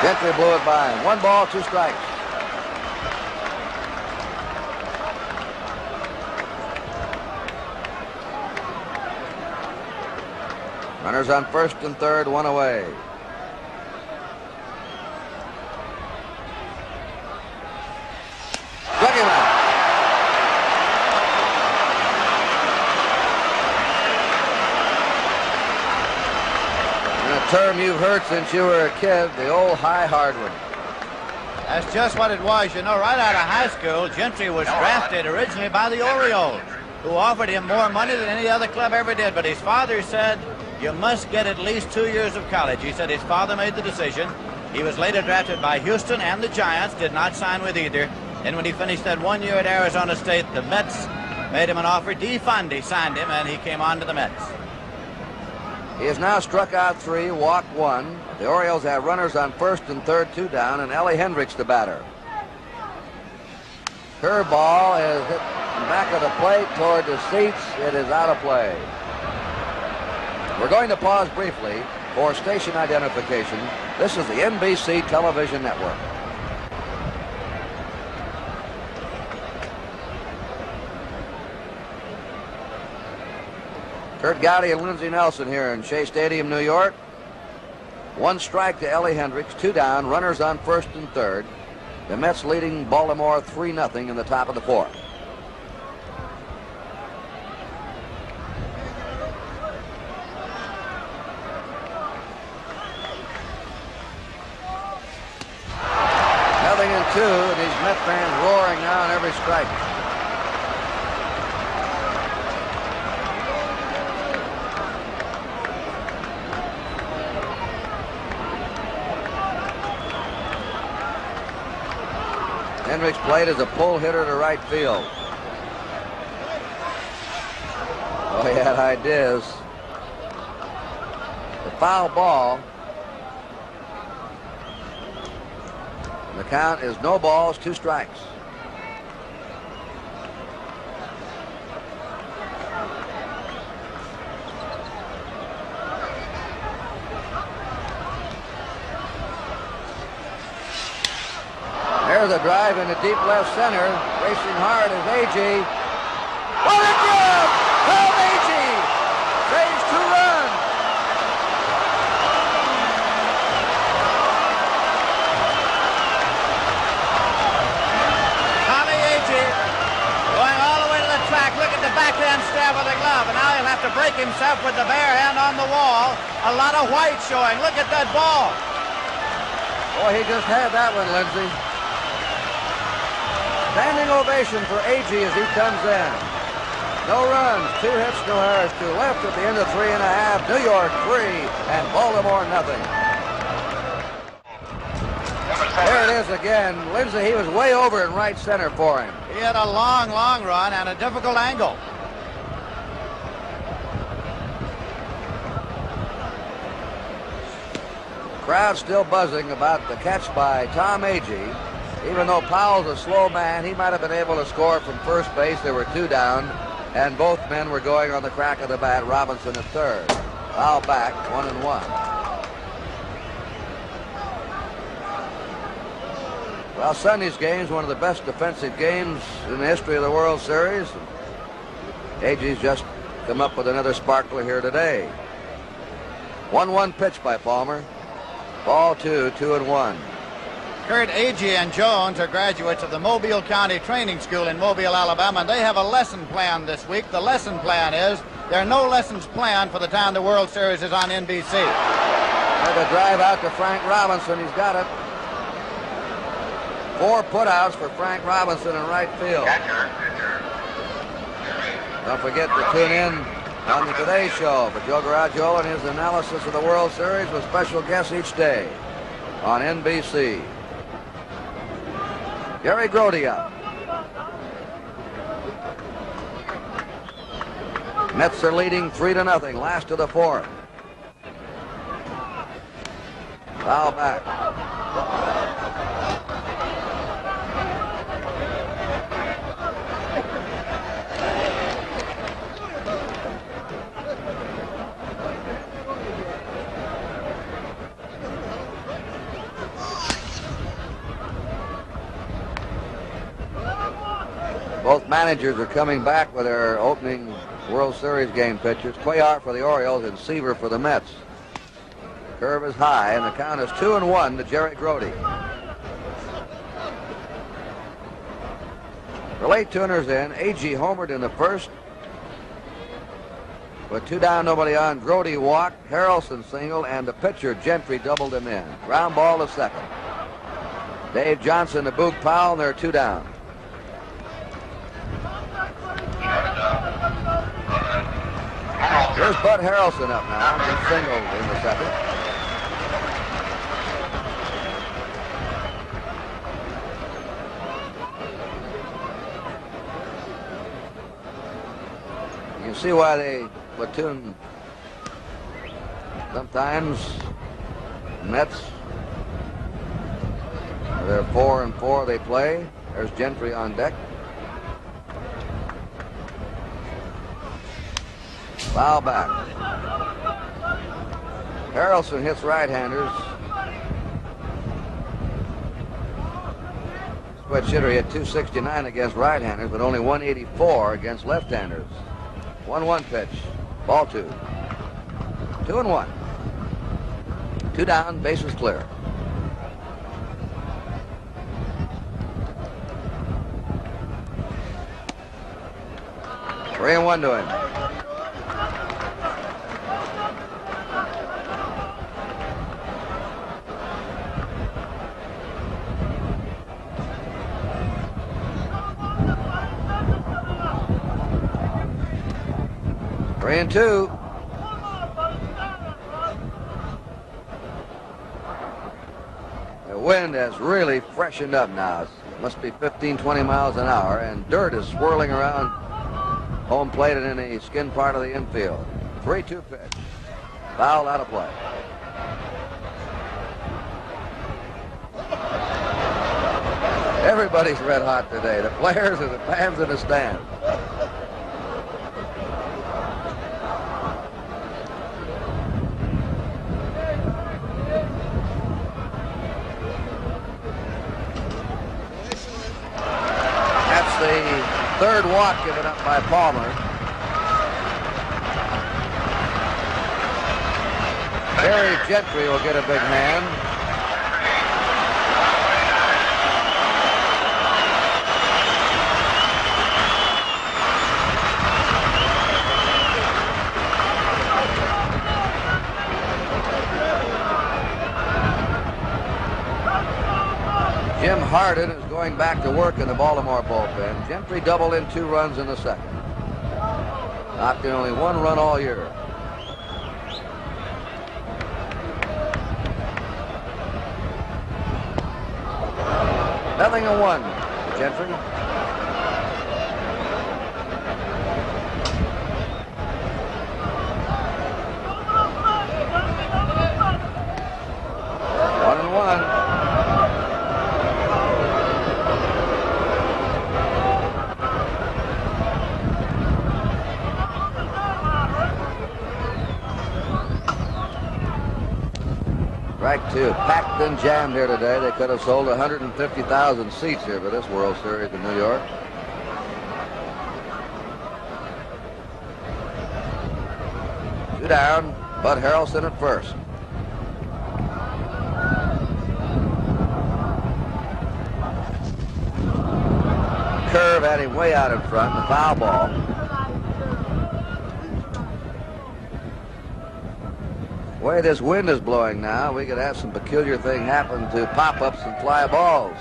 Gentry blew it by him. 1 ball, 2 strikes. Runners on first and third, 1 away. term you've heard since you were a kid, the old high hardwood. That's just what it was. You know, right out of high school, Gentry was drafted originally by the Orioles, who offered him more money than any other club ever did. But his father said, you must get at least 2 years of college. He said his father made the decision. He was later drafted by Houston and the Giants, did not sign with either. And when he finished that 1 year at Arizona State, the Mets made him an offer. D. Fundy signed him, and he came on to the Mets. He has now struck out 3, walked 1. The Orioles have runners on first and third, 2 down, and Ellie Hendricks the batter. Curveball is hit in the back of the plate toward the seats. It is out of play. We're going to pause briefly for station identification. This is the NBC television network. Kurt Gowdy and Lindsey Nelson here in Shea Stadium, New York. 1 strike to Ellie Hendricks, 2 down, runners on first and third. The Mets leading Baltimore 3-0 in the top of the 4th. Nothing in 2, and these Met fans roaring now on every strike. Hendricks played as a pull hitter to right field. Oh, he had ideas. The foul ball. The count is no balls, 2 strikes. There's a drive into deep left center. Racing hard is A.G. What a grab! Tom A.G. saves 2 runs. Tommy A.G. going all the way to the track. Look at the backhand stab of the glove. And now he'll have to break himself with the bare hand on the wall. A lot of white showing. Look at that ball. Boy, he just had that one, Lindsey. Standing ovation for A.G. as he comes in. No runs, 2 hits, no errors, 2 left at the end of 3.5. New York 3 and Baltimore nothing. There it is again. Lindsey, he was way over in right center for him. He had a long, long run and a difficult angle. Crowd still buzzing about the catch by Tom A.G. Even though Powell's a slow man, he might have been able to score from first base. There were 2 down, and both men were going on the crack of the bat. Robinson at third. Foul back, 1-1. Well, Sunday's game is one of the best defensive games in the history of the World Series. A.G.'s just come up with another sparkler here today. 1-1 pitch by Palmer. Ball 2, 2-1. Kurt, A.G. and Jones are graduates of the Mobile County Training School in Mobile, Alabama, and they have a lesson plan this week. The lesson plan is there are no lessons planned for the time the World Series is on NBC. There's a drive out to Frank Robinson. He's got it. 4 putouts for Frank Robinson in right field. Don't forget to tune in on the Today Show for Joe Garagiola and his analysis of the World Series with special guests each day on NBC. Gary Grody up. Mets are leading 3-0, last of the 4th. Foul back. Both managers are coming back with their opening World Series game pitchers. Cuellar for the Orioles and Seaver for the Mets. Curve is high, and the count is 2-1 to Jerry Grody. The late tuners in. A.G. homered in the first. With 2 down, nobody on, Gowdy walked, Harrelson singled, and the pitcher, Gentry, doubled him in. Ground ball to second. Dave Johnson to Boog Powell, and they're 2 down. Here's Bud Harrelson up now. He singled in the second. You can see why they platoon sometimes. Mets, they're 4-4 they play. There's Gentry on deck. Foul back. Harrelson hits right-handers. Switch hitter, he had 269 against right-handers, but only 184 against left-handers. 1-1 pitch. Ball 2. 2-1. 2 down, bases clear. Three and 1 to him. Three and 2. The wind has really freshened up now. It must be 15-20 miles an hour, and dirt is swirling around home plate and in the skin part of the infield. 3-2 pitch. Foul, out of play. Everybody's red hot today. The players and the fans in the stand. Third walk given up by Palmer. Barry Gentry will get a big hand. Jim Hardin is going back to work in the Baltimore bullpen. Gentry doubled in 2 runs in the second. Knocked in only 1 run all year. Nothing and 1 to Gentry. One and 1. Strike 2. Packed and jammed here today. They could have sold 150,000 seats here for this World Series in New York. Two down. Bud Harrelson at first. Curve had him way out in front. The foul ball. The way this wind is blowing now, we could have some peculiar thing happen to pop-ups and fly balls.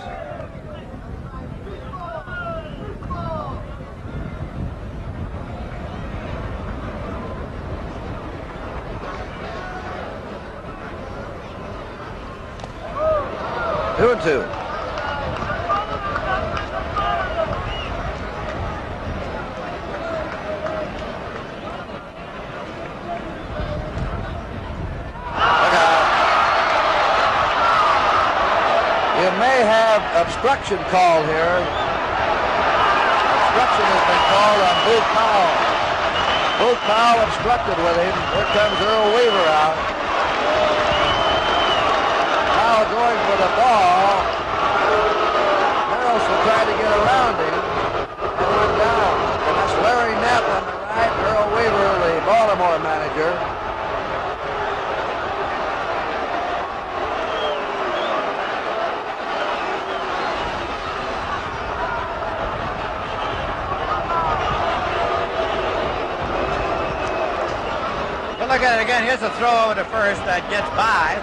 Two and 2. Obstruction call here. Obstruction has been called on Boog Powell. Boog Powell obstructed with him. Here comes Earl Weaver out. Powell going for the ball. Harrelson tried to get around him and went down. And that's Larry Knapp on the right. Earl Weaver, the Baltimore manager. look at it again. Here's a throw over to first that gets by.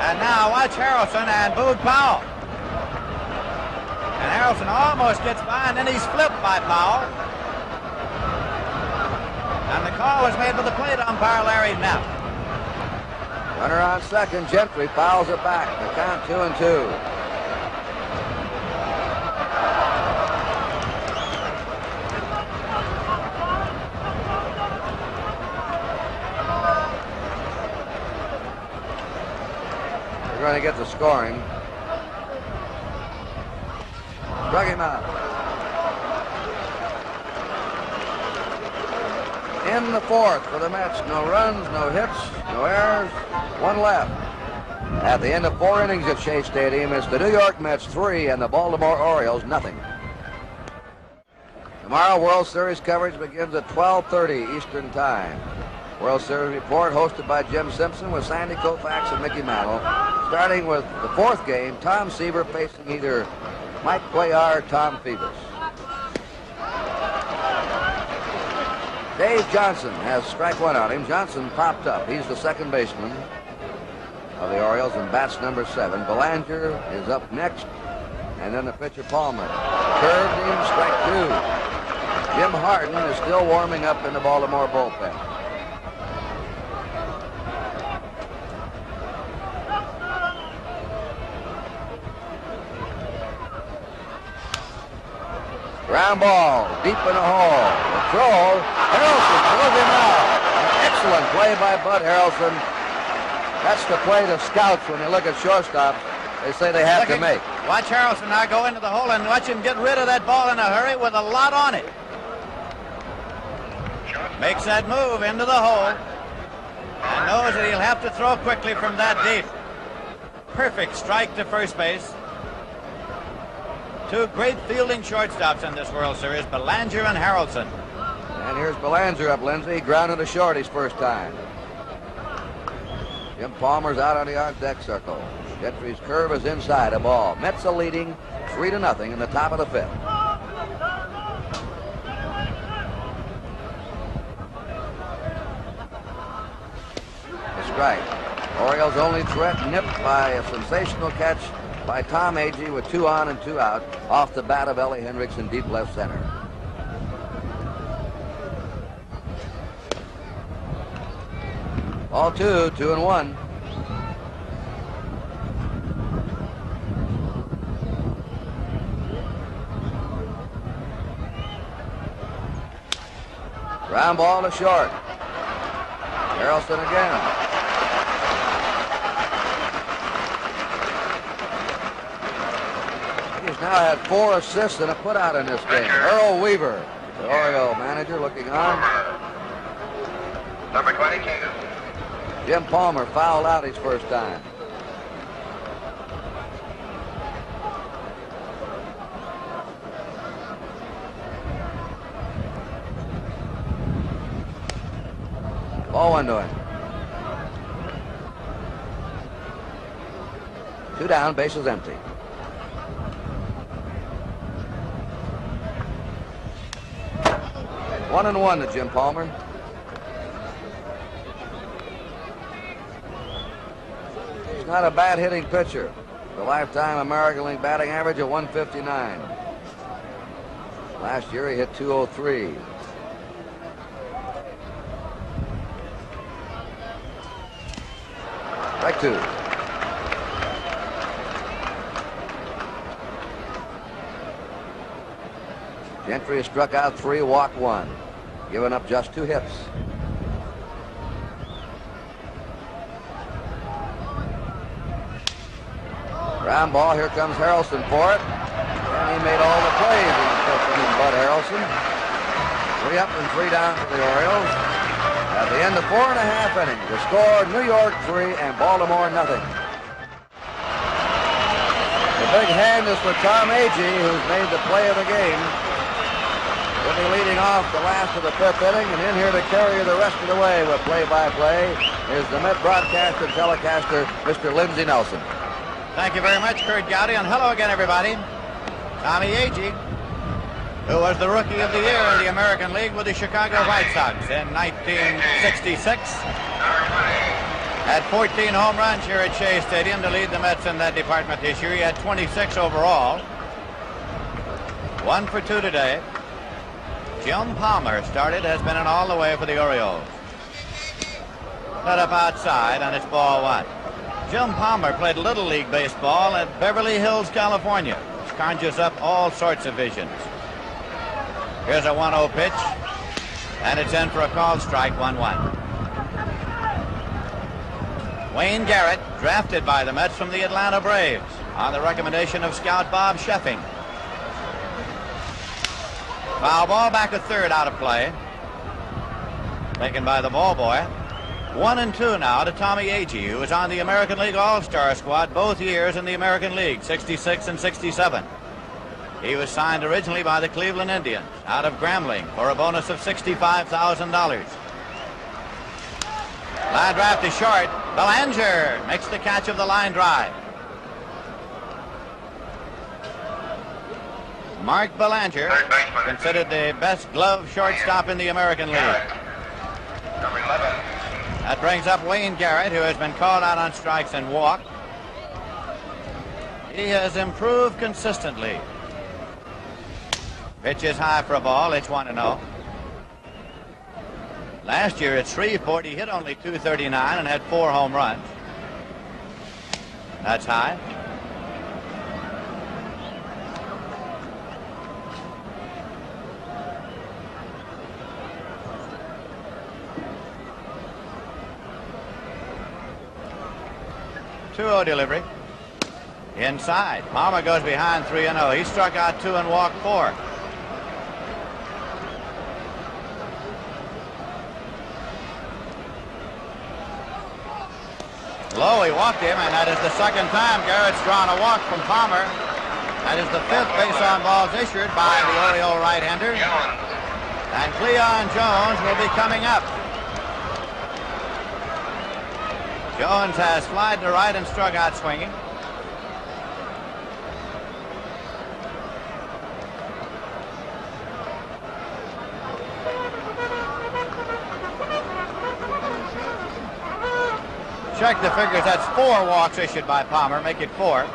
And now watch Harrelson and Boone Powell. And Harrelson almost gets by, and then he's flipped by Powell. And the call was made by the plate umpire, Larry Knapp. Runner on second. Gentry fouls it back. The count 2-2. We're going to get the scoring. Drug him out. In the fourth for the Mets. No runs, no hits, no errors, one left. At the end of 4 innings at Shea Stadium, it's the New York Mets 3 and the Baltimore Orioles nothing. Tomorrow, World Series coverage begins at 12:30 Eastern Time. World Series report hosted by Jim Simpson with Sandy Koufax and Mickey Mantle. Starting with the 4th game, Tom Seaver facing either Mike Cuellar or Tom Phoebus. Dave Johnson has strike one on him. Johnson popped up. He's the second baseman of the Orioles and bats number 7. Belanger is up next, and then the pitcher Palmer. Curved him, strike 2. Jim Harden is still warming up in the Baltimore bullpen. Ground ball, deep in the hole. The throw, Harrelson throws him out. An excellent play by Bud Harrelson. That's the play the scouts, when they look at shortstops, they say they have to make. Watch Harrelson now go into the hole and watch him get rid of that ball in a hurry with a lot on it. Makes that move into the hole and knows that he'll have to throw quickly from that deep. Perfect strike to first base. 2 great fielding shortstops in this World Series, Belanger and Harrelson. And here's Belanger up, Lindsay. He grounded a short his first time. Jim Palmer's out on the on-deck circle. Gentry's curve is inside a ball. Mets are leading 3-0 in the top of the 5th. A strike. Orioles' only threat nipped by a sensational catch by Tom Agee with 2 on and 2 out off the bat of Ellie Hendricks in deep left center. Ball 2, 2-1. Ground ball to short. Harrelson again. He's now had 4 assists and a putout in this game. Earl Weaver, the Oriole manager, looking on. Number 22. Jim Palmer fouled out his first time. Ball 1 to him. 2 down, bases empty. One and 1 to Jim Palmer. He's not a bad hitting pitcher. The lifetime American League batting average of 159. Last year he hit 203. Strike 2. Gentry has struck out 3, walked 1, given up just 2 hits. Ground ball, here comes Harrelson for it. And he made all the plays in the 5th inning, Bud Harrelson. 3 up and 3 down for the Orioles. At the end of 4.5 innings, the score, New York 3 and Baltimore nothing. The big hand is for Tom Agee, who's made the play of the game. He'll be leading off the last of the 5th inning, and in here to carry you the rest of the way with play-by-play is the Met broadcaster and telecaster, Mr. Lindsey Nelson. Thank you very much, Kurt Gowdy, and hello again, everybody. Tommy Agee. who was the Rookie of the Year in the American League with the Chicago White Sox in 1966. Had 14 home runs here at Shea Stadium to lead the Mets in that department this year. He had 26 overall. 1 for 2 today. Jim Palmer started, has been in all the way for the Orioles. Set up outside, and it's ball 1. Jim Palmer played Little League Baseball at Beverly Hills, California, which conjures up all sorts of visions. Here's a 1-0 pitch, and it's in for a called strike, 1-1. Wayne Garrett, drafted by the Mets from the Atlanta Braves on the recommendation of scout Bob Sheffing. Foul ball back to third, out of play. Taken by the ball boy. 1-2 now to Tommy Agee, who was on the American League All-Star squad both years in the American League, 66 and 67. He was signed originally by the Cleveland Indians out of Grambling for a bonus of $65,000. Line drive to short. Belanger makes the catch of the line drive. Mark Belanger, considered the best glove shortstop in the American League. Number 11. That brings up Wayne Garrett, who has been called out on strikes and walked. He has improved consistently. Pitch is high for a ball. It's 1-0. Last year at Shreveport, he hit only .239 and had 4 home runs. That's high. Delivery. Inside. Palmer goes behind 3-0. He struck out 2 and walked 4. Low, he walked him, and that is the second time Garrett's drawn a walk from Palmer. That is the 5th base on balls issued by the Oriole right-hander. And Cleon Jones will be coming up. Jones has flied to right and struck out swinging. Check the figures. That's 4 walks issued by Palmer. Make it 4.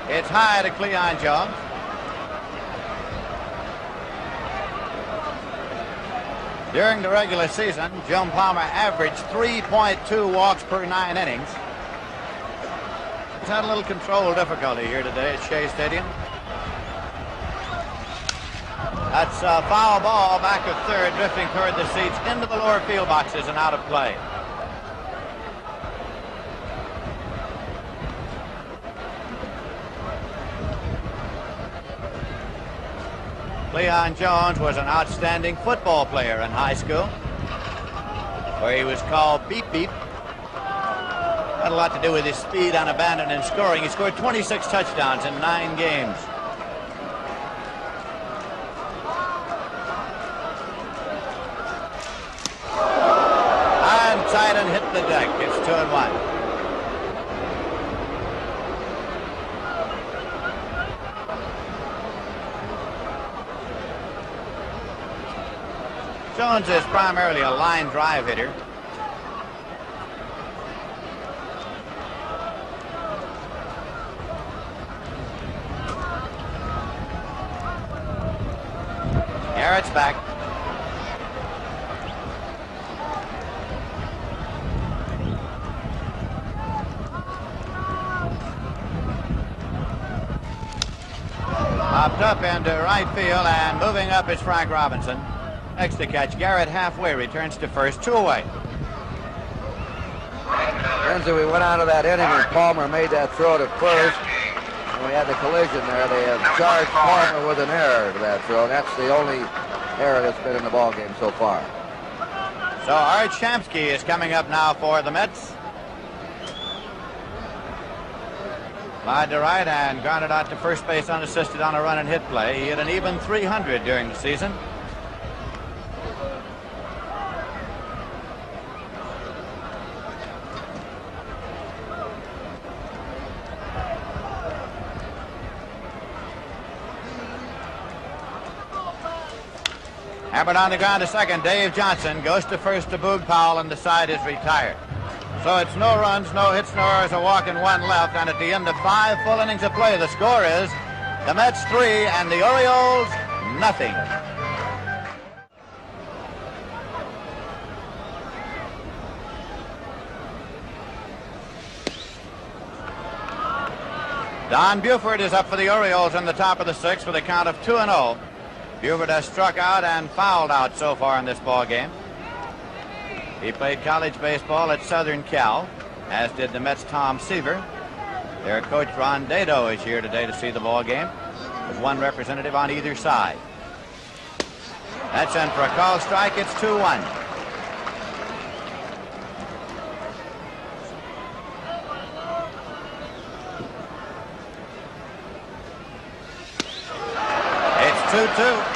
It's high to Cleon Jones. During the regular season, Jim Palmer averaged 3.2 walks per 9 innings. He's had a little control difficulty here today at Shea Stadium. That's a foul ball back of third, drifting toward the seats into the lower field boxes and out of play. Cleon Jones was an outstanding football player in high school, where he was called Beep Beep. Had a lot to do with his speed on abandon and scoring. He scored 26 touchdowns in 9 games. Onside and hit the deck. It's 2-1. Jones is primarily a line drive hitter. Garrett's back. Popped up into right field, and moving up is Frank Robinson. Next to catch, Garrett halfway, returns to first, 2 away. Lindsay, we went out of that inning and Palmer made that throw to first. And we had the collision there. They have charged Palmer with an error to that throw. That's the only error that's been in the ballgame so far. So Art Shamsky is coming up now for the Mets. Fly to right and grounded out to first base unassisted on a run and hit play. He hit an even 300 during the season. Hammered on the ground to second. Dave Johnson goes to first to Boog Powell, and the side is retired. So it's no runs, no hits, no errors, a walk and one left. And at the end of 5 full innings of play, the score is the Mets 3 and the Orioles nothing. Don Buford is up for the Orioles in the top of the 6th with a count of 2-0. Buford has struck out and fouled out so far in this ball game. He played college baseball at Southern Cal, as did the Mets' Tom Seaver. Their coach Ron Dado is here today to see the ball game, with one representative on either side. That's in for a call strike. It's 2-1. It's 2-2.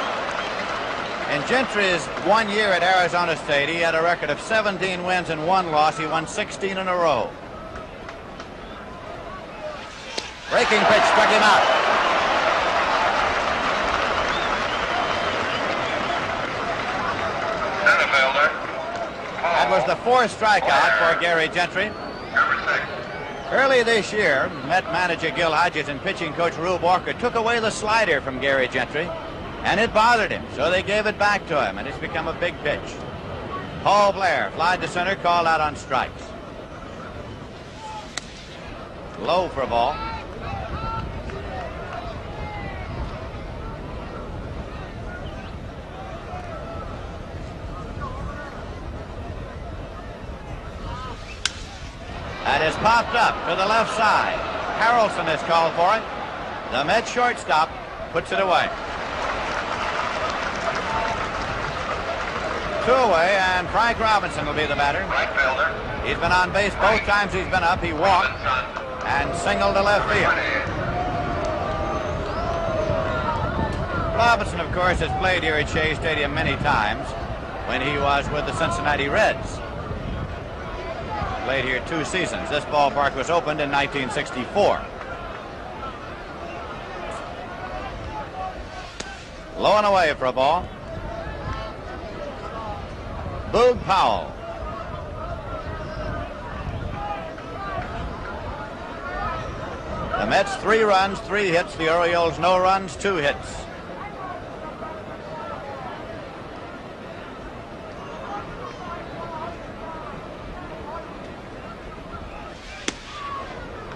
In Gentry's 1 year at Arizona State, he had a record of 17 wins and 1 loss. He won 16 in a row. Breaking pitch struck him out. That was the 4th strikeout for Gary Gentry. Early this year, Met manager Gil Hodges and pitching coach Rube Walker took away the slider from Gary Gentry, and it bothered him, so they gave it back to him, and it's become a big pitch. Paul Blair flied to center, called out on strikes. Low for a ball. That is popped up to the left side. Harrelson has called for it. The Mets shortstop puts it away. 2 away, and Frank Robinson will be the batter. Right fielder. He's been on base both times he's been up. He walked and singled to left field. Robinson, of course, has played here at Shea Stadium many times when he was with the Cincinnati Reds. Played here 2 seasons. This ballpark was opened in 1964. Low and away for a ball. Boog Powell. The Mets 3 runs, 3 hits. The Orioles no runs, 2 hits.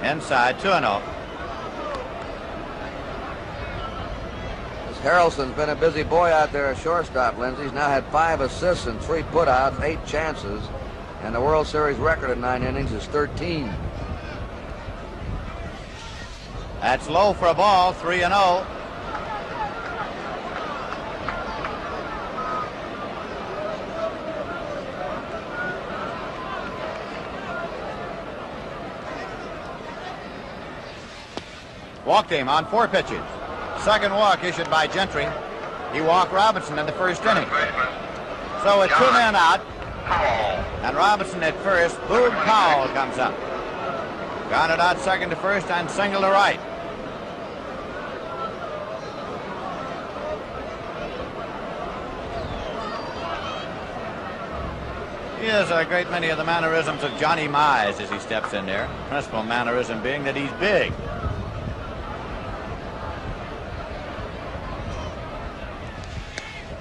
Inside, 2-0. Harrelson's been a busy boy out there at shortstop, Lindsay. He's now had 5 assists and 3 putouts, 8 chances, and the World Series record in 9 innings is 13. That's low for a ball, 3-0. Walked him on 4 pitches. Second walk issued by Gentry. He walked Robinson in the first inning. So with 2 men out, and Robinson at first, Boog Powell comes up. Grounded out second to first and single to right. He has a great many of the mannerisms of Johnny Mize as he steps in there. Principal mannerism being that he's big.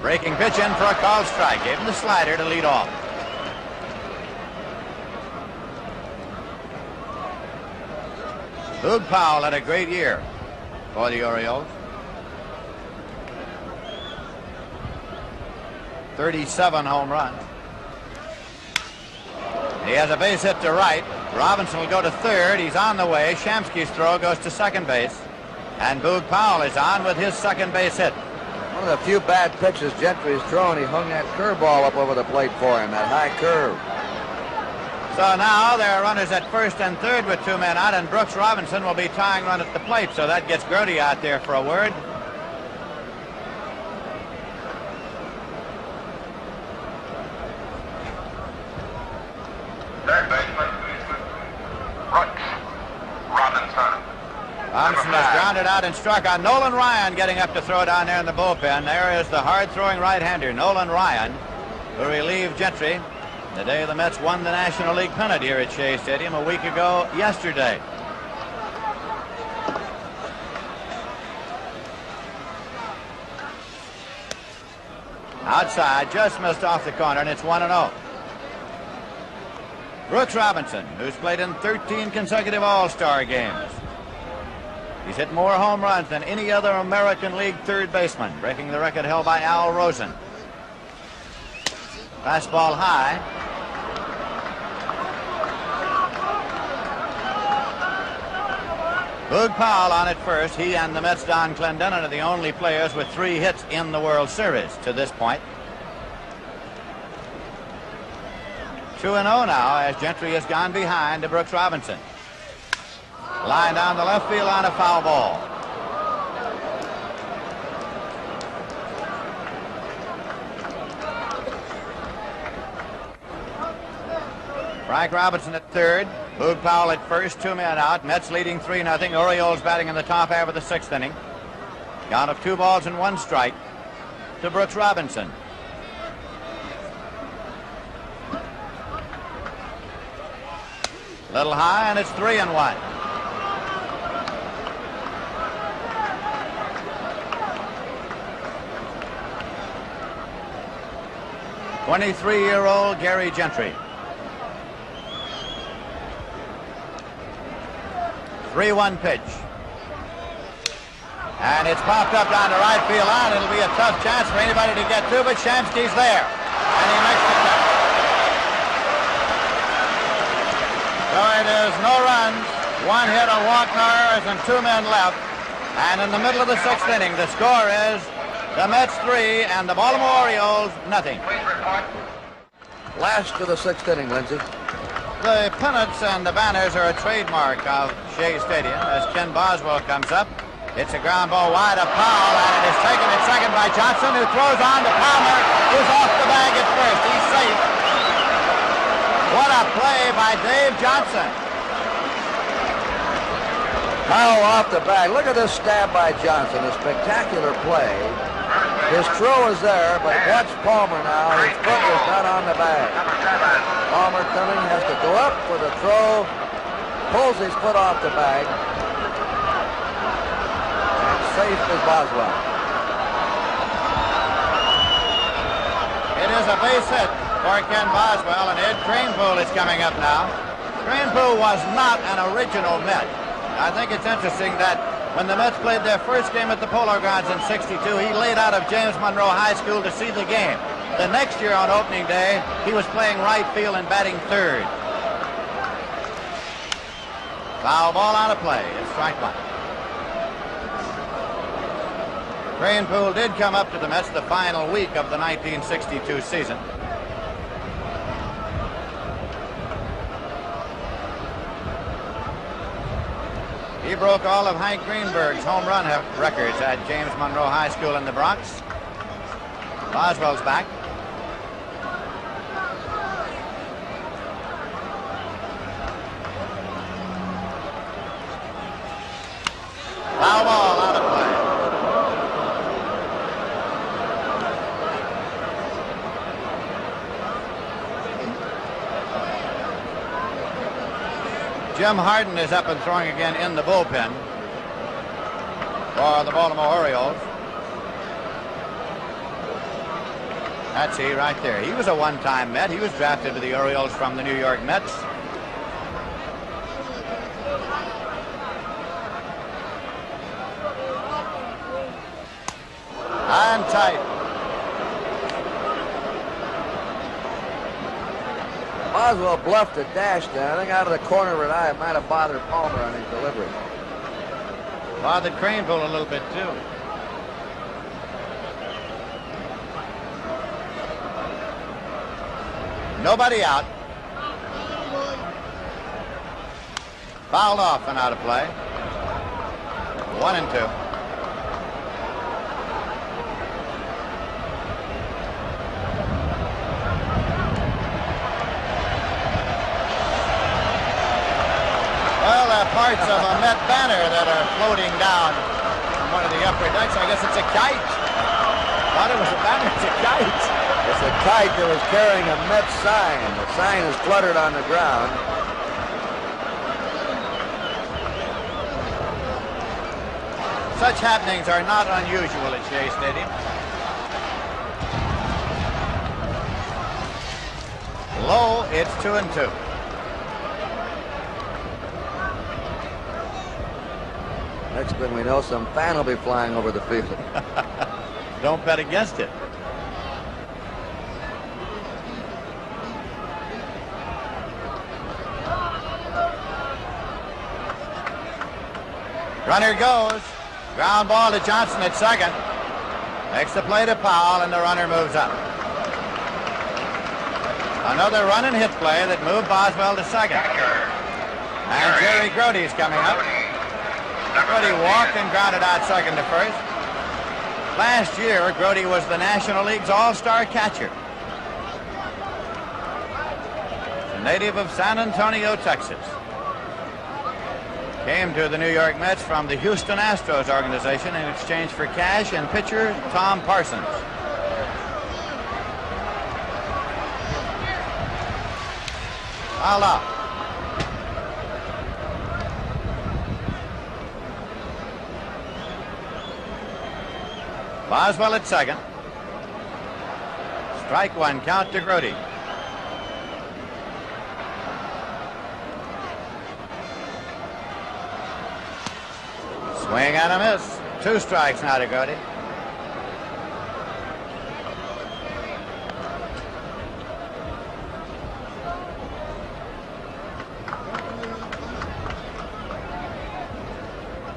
Breaking pitch in for a called strike. Gave him the slider to lead off. Boog Powell had a great year for the Orioles. 37 home runs. He has a base hit to right. Robinson will go to third. He's on the way. Shamsky's throw goes to second base. And Boog Powell is on with his second base hit. One of the few bad pitches Gentry's thrown. He hung that curveball up over the plate for him, that high curve. So now there are runners at first and third with 2 men out, and Brooks Robinson will be tying run at the plate, so that gets Gowdy out there for a word. Third baseman, Brooks Robinson. Robinson is grounded out and struck out. Nolan Ryan getting up to throw down there in the bullpen. There is the hard-throwing right-hander, Nolan Ryan, who relieved Gentry the day the Mets won the National League pennant here at Shea Stadium a week ago yesterday. Outside, just missed off the corner, and it's 1-0. Brooks Robinson, who's played in 13 consecutive All-Star games. He's hit more home runs than any other American League third baseman, breaking the record held by Al Rosen. Fastball high. Boog Powell on at first. He and the Mets' Don Clendenon are the only players with 3 hits in the World Series to this point. 2-0 now as Gentry has gone behind to Brooks Robinson. Line down the left field on a foul ball. Frank Robinson at third. Boog Powell at first, 2 men out. Mets leading 3-0. Orioles batting in the top half of the 6th inning. Count of 2 balls and 1 strike to Brooks Robinson. Little high, and it's 3-1. '23-year-old Gary Gentry. 3-1 pitch. And it's popped up down the right field line. It'll be a tough chance for anybody to get to, but Shamsky's there. And he makes the catch. So it is no runs, 1 hit, a walk, no errors, and 2 men left. And in the middle of the 6th inning, the score is the Mets 3 and the Baltimore Orioles nothing. Last of the 6th inning, Lindsay. The pennants and the banners are a trademark of Shea Stadium as Ken Boswell comes up. It's a ground ball wide of Powell, and it is taken at second by Johnson, who throws on to Palmer, who's off the bag at first. He's safe. What a play by Dave Johnson. Powell off the bag. Look at this stab by Johnson. A spectacular play. His throw is there, but watch Palmer now. His foot is not on the bag. Palmer coming, has to go up for the throw, pulls his foot off the bag, and safe is Boswell. It is a base hit for Ken Boswell, and Ed Kranepool is coming up now. Kranepool was not an original Met. I think it's interesting that when the Mets played their first game at the Polo Grounds in '62, he laid out of James Monroe High School to see the game. The next year on opening day, he was playing right field and batting third. Foul ball on a play. It's strike 1. Kranepool did come up to the Mets the final week of the 1962 season. He broke all of Hank Greenberg's home run records at James Monroe High School in the Bronx. Boswell's back. Foul ball out of play. Jim Harden is up and throwing again in the bullpen for the Baltimore Orioles. That's he right there. He was a one-time Met. He was drafted to the Orioles from the New York Mets. And tight. Boswell bluffed a dash down. I think out of the corner of an eye, it might have bothered Palmer on his delivery. Bothered Kranepool a little bit, too. Nobody out. Fouled off and out of play. 1-2. Well, there are parts of a Met banner that are floating down from one of the upper decks. I guess it's a kite. Thought it was a banner. It's a kite. It's a kite that was carrying a Met sign. The sign is fluttered on the ground. Such happenings are not unusual at Shea Stadium. Low, it's 2-2. Next thing we know, some fan will be flying over the field. Don't bet against it. Runner goes. Ground ball to Johnson at second. Makes the play to Powell, and the runner moves up. Another run and hit play that moved Boswell to second. And Jerry Grody's coming up. Grody walked and grounded out second to first. Last year, Grody was the National League's all-star catcher. A native of San Antonio, Texas. Came to the New York Mets from the Houston Astros organization in exchange for cash and pitcher Tom Parsons. Fouled out. Boswell at second. Strike one, count to Grody. Swing and a miss. 2 strikes now to Grody.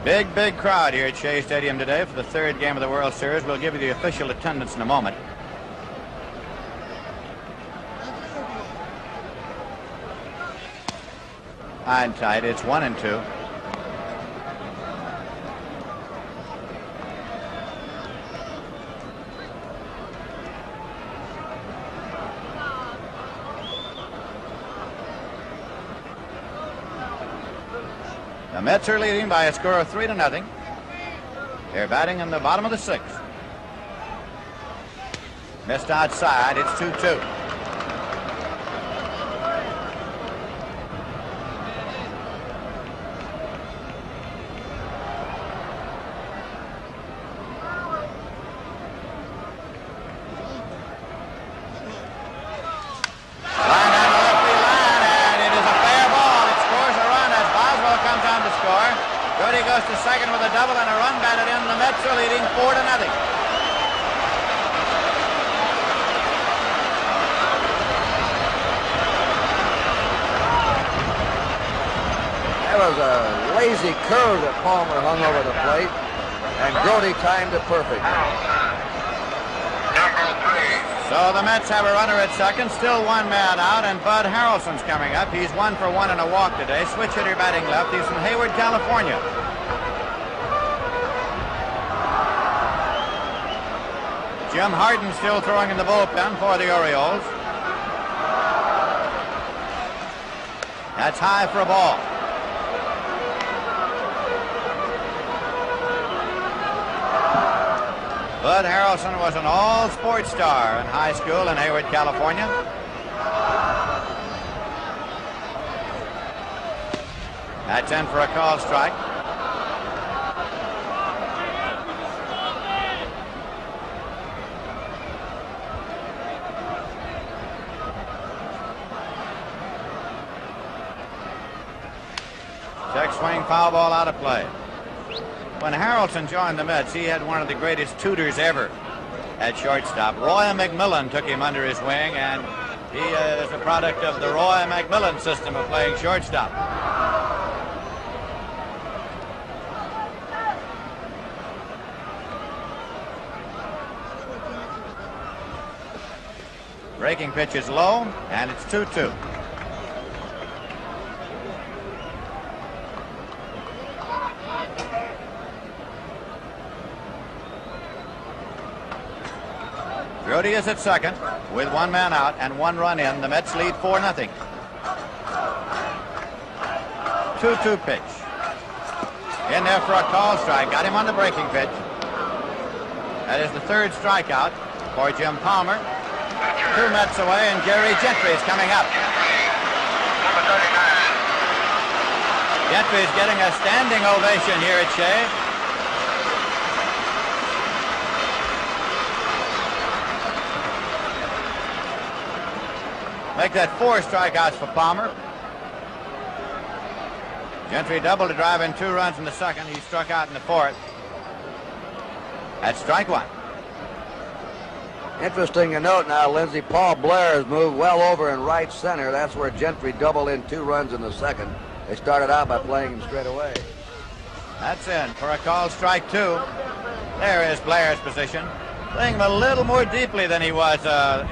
Big crowd here at Shea Stadium today for the 3rd game of the World Series. We'll give you the official attendance in a moment. High and tight. It's 1-2. The Mets are leading by a score of 3-0. They're batting in the bottom of the 6th. Missed outside. It's 2-2. To second with a double and a run batted in. The Mets are leading 4-0. That was a lazy curve that Palmer hung over the plate, and Grody timed it perfect. So the Mets have a runner at second, still 1 man out, and Bud Harrelson's coming up. He's 1 for 1 in a walk today. Switch hitter batting left. He's from Hayward, California. Jim Harden still throwing in the bullpen for the Orioles. That's high for a ball. Bud Harrelson was an all-sports star in high school in Hayward, California. That's in for a called strike. Check swing, foul ball, out of play. When Harrelson joined the Mets, he had one of the greatest tutors ever at shortstop. Roy McMillan took him under his wing, and he is a product of the Roy McMillan system of playing shortstop. Breaking pitch is low, and it's 2-2. Gowdy is at second with one man out and one run in. The Mets lead 4-0. 2-2 pitch. In there for a call strike. Got him on the breaking pitch. That is the third strikeout for Jim Palmer. 2 Mets away, and Gary Gentry is coming up. Number 39. Gentry is getting a standing ovation here at Shea. Make that 4 strikeouts for Palmer. Gentry doubled to drive in 2 runs in the second. He struck out in the fourth. That's strike 1. Interesting to note now, Lindsey, Paul Blair has moved well over in right center. That's where Gentry doubled in 2 runs in the second. They started out by playing him straight away. That's in for a called strike 2. There is Blair's position. Playing him a little more deeply than he was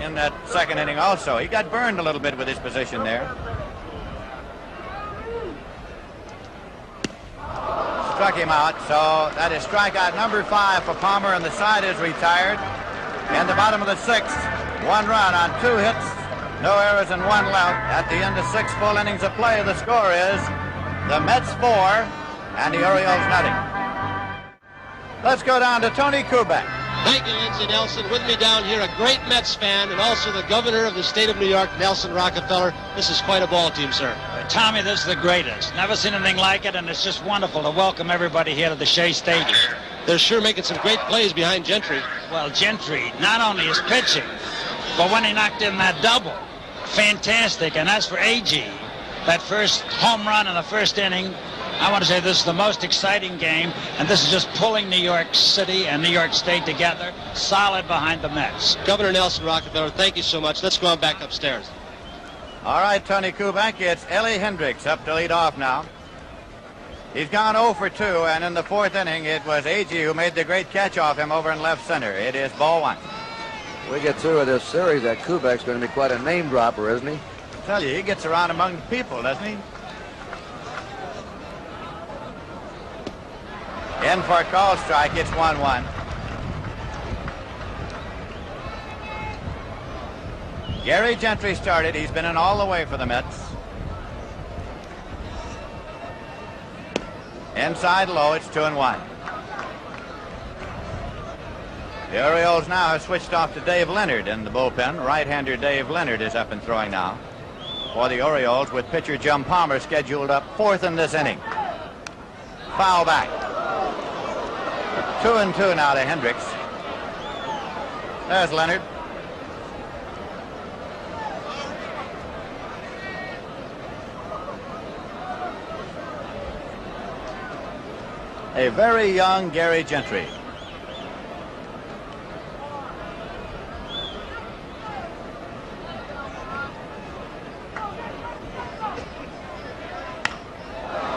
in that second inning also. He got burned a little bit with his position there. Struck him out, so that is strikeout number 5 for Palmer, and the side is retired. In the bottom of the 6th, 1 run on 2 hits, no errors and 1 left. At the end of 6 full innings of play, the score is the Mets 4 and the Orioles nothing. Let's go down to Tony Kubek. Thank you, Lindsey Nelson. With me down here, a great Mets fan and also the governor of the state of New York, Nelson Rockefeller. This is quite a ball team, sir. Tommy, this is the greatest. Never seen anything like it, and it's just wonderful to welcome everybody here to the Shea Stadium. They're sure making some great plays behind Gentry. Well, Gentry, not only is pitching, but when he knocked in that double, fantastic. And as for A.G., that first home run in the first inning, I want to say this is the most exciting game, and this is just pulling New York City and New York State together, solid behind the Mets. Governor Nelson Rockefeller, thank you so much. Let's go on back upstairs. All right, Tony Kubek, it's Ellie Hendricks up to lead off now. He's gone 0 for 2, and in the 4th inning, it was A.G. who made the great catch off him over in left center. It is ball 1. We get through with this series, that Kubek's going to be quite a name dropper, isn't he? I tell you, he gets around among the people, doesn't he? In for a call strike, it's 1-1. Gary Gentry started. He's been in all the way for the Mets. Inside low, it's 2-1. The Orioles now have switched off to Dave Leonard in the bullpen. Right-hander Dave Leonard is up and throwing now for the Orioles, with pitcher Jim Palmer scheduled up 4th in this inning. Foul back. 2-2 now to Hendricks. There's Leonard. A very young Gary Gentry.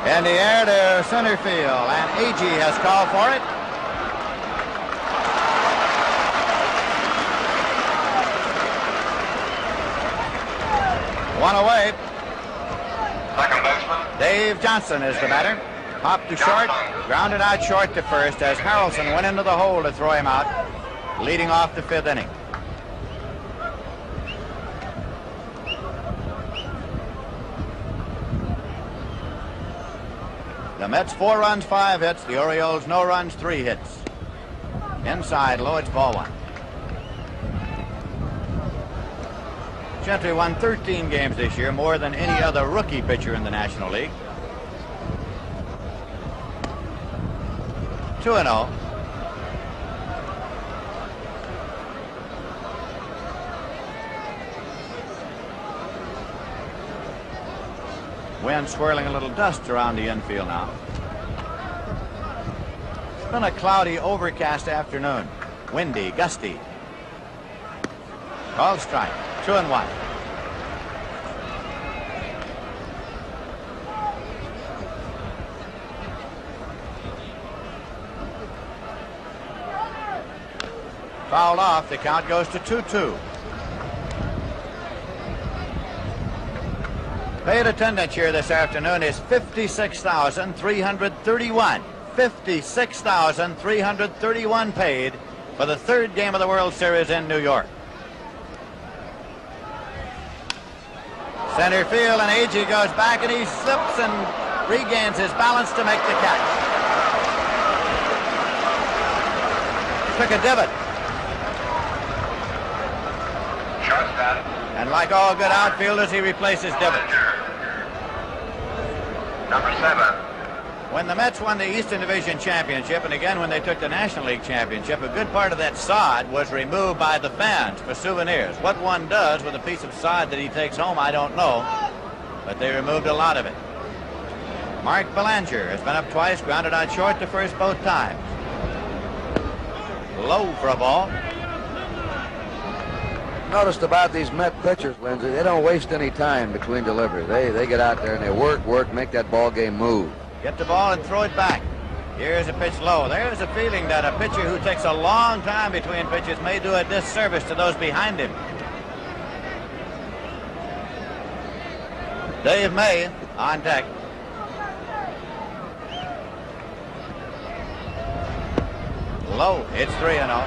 In the air to center field, and A.G. has called for it. One away. Second baseman. Dave Johnson is the batter. Popped to short, grounded out short to first as Harrelson went into the hole to throw him out, leading off the 5th inning. The Mets 4 runs, 5 hits. The Orioles no runs, 3 hits. Inside low, it's ball 1. Gentry won 13 games this year, more than any other rookie pitcher in the National League. 2-0. Wind swirling a little dust around the infield now. It's been a cloudy, overcast afternoon. Windy, gusty. Called strike. 2-1. Fouled off. The count goes to 2-2. Paid attendance here this afternoon is 56,331. 56,331 paid for the 3rd game of the World Series in New York. Center field, and Agee goes back, and he slips and regains his balance to make the catch. Took a divot. Shortstop. And like all good outfielders, he replaces divots. Number 7. When the Mets won the Eastern Division Championship, and again when they took the National League Championship, a good part of that sod was removed by the fans for souvenirs. What one does with a piece of sod that he takes home, I don't know, but they removed a lot of it. Mark Belanger has been up twice, grounded out short to first both times. Low for a ball. Noticed about these Met pitchers, Lindsay, they don't waste any time between deliveries. They get out there and they work, make that ball game move. Get the ball and throw it back. Here's a pitch low. There's a feeling that a pitcher who takes a long time between pitches may do a disservice to those behind him. Dave May on deck. Low. It's 3-0.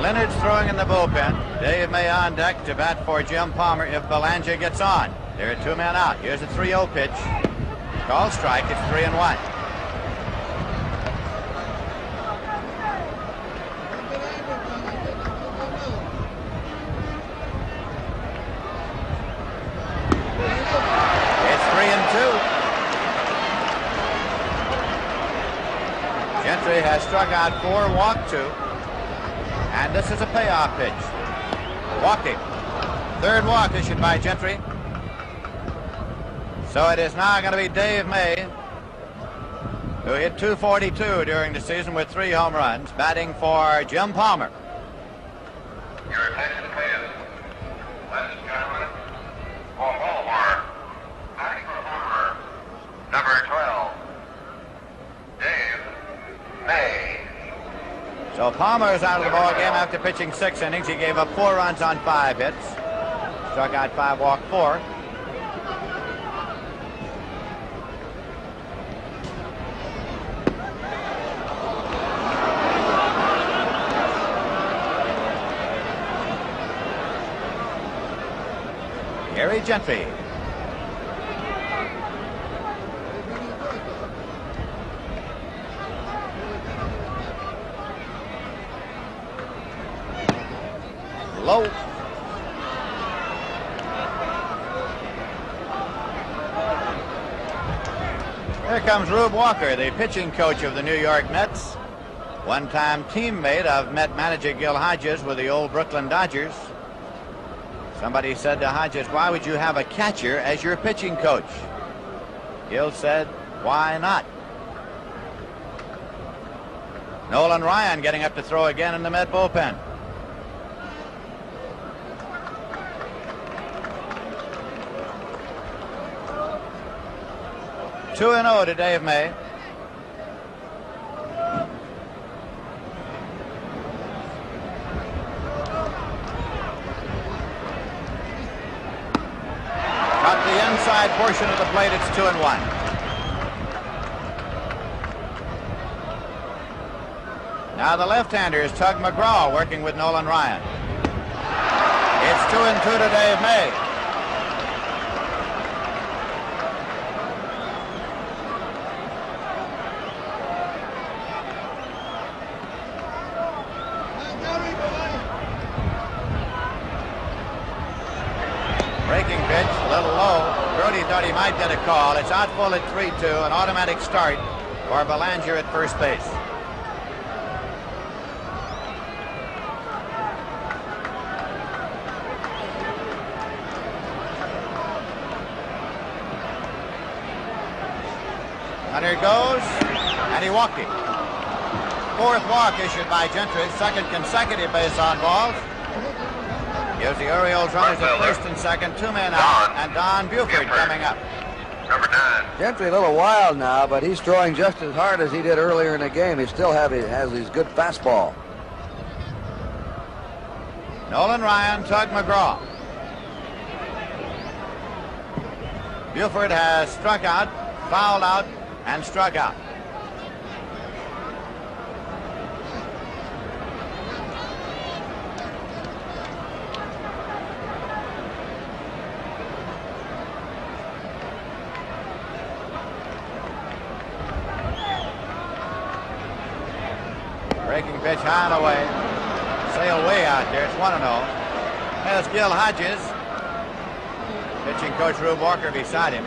Leonard's throwing in the bullpen. Dave May on deck to bat for Jim Palmer if Belanger gets on. There are 2 men out. Here's a 3-0 pitch. Called strike. It's 3-1. It's 3-2. Gentry has struck out 4, walked 2. And this is a payoff pitch. Walking. 3rd walk issued by Gentry. So it is now going to be Dave May, who hit .242 during the season with 3 home runs, batting for Jim Palmer. Your attention, please. Ladies and gentlemen, for Baltimore, batting for Palmer, number 12, Dave May. So Palmer is out of the ball game after pitching 6 innings. He gave up 4 runs on 5 hits. Struck out 5, walked 4. Gary Gentry. Low. Here comes Rube Walker, the pitching coach of the New York Mets. One-time teammate of Met manager Gil Hodges with the old Brooklyn Dodgers. Somebody said to Hodges, "Why would you have a catcher as your pitching coach?" Gil said, "Why not?" Nolan Ryan getting up to throw again in the Met bullpen. (2-0) to Dave May. Cut the inside portion of the plate. It's 2-1. Now the left-hander is Tug McGraw working with Nolan Ryan. It's 2-2 to Dave May. Breaking pitch, a little low. Brody thought he might get a call. It's out full at 3-2, an automatic start for Belanger at first base. And here goes, and he walked him. 4th walk issued by Gentry, 2nd consecutive base on balls. Gives the Orioles runners at first and second, 2 men out, and Don Buford coming up. Number 9. Gentry a little wild now, but he's throwing just as hard as he did earlier in the game. He still has his good fastball. Nolan Ryan, Tug McGraw. Buford has struck out, fouled out, and struck out. Breaking pitch high and away. Sail way out there. It's 1-0. Has Gil Hodges. Pitching coach Rube Walker beside him.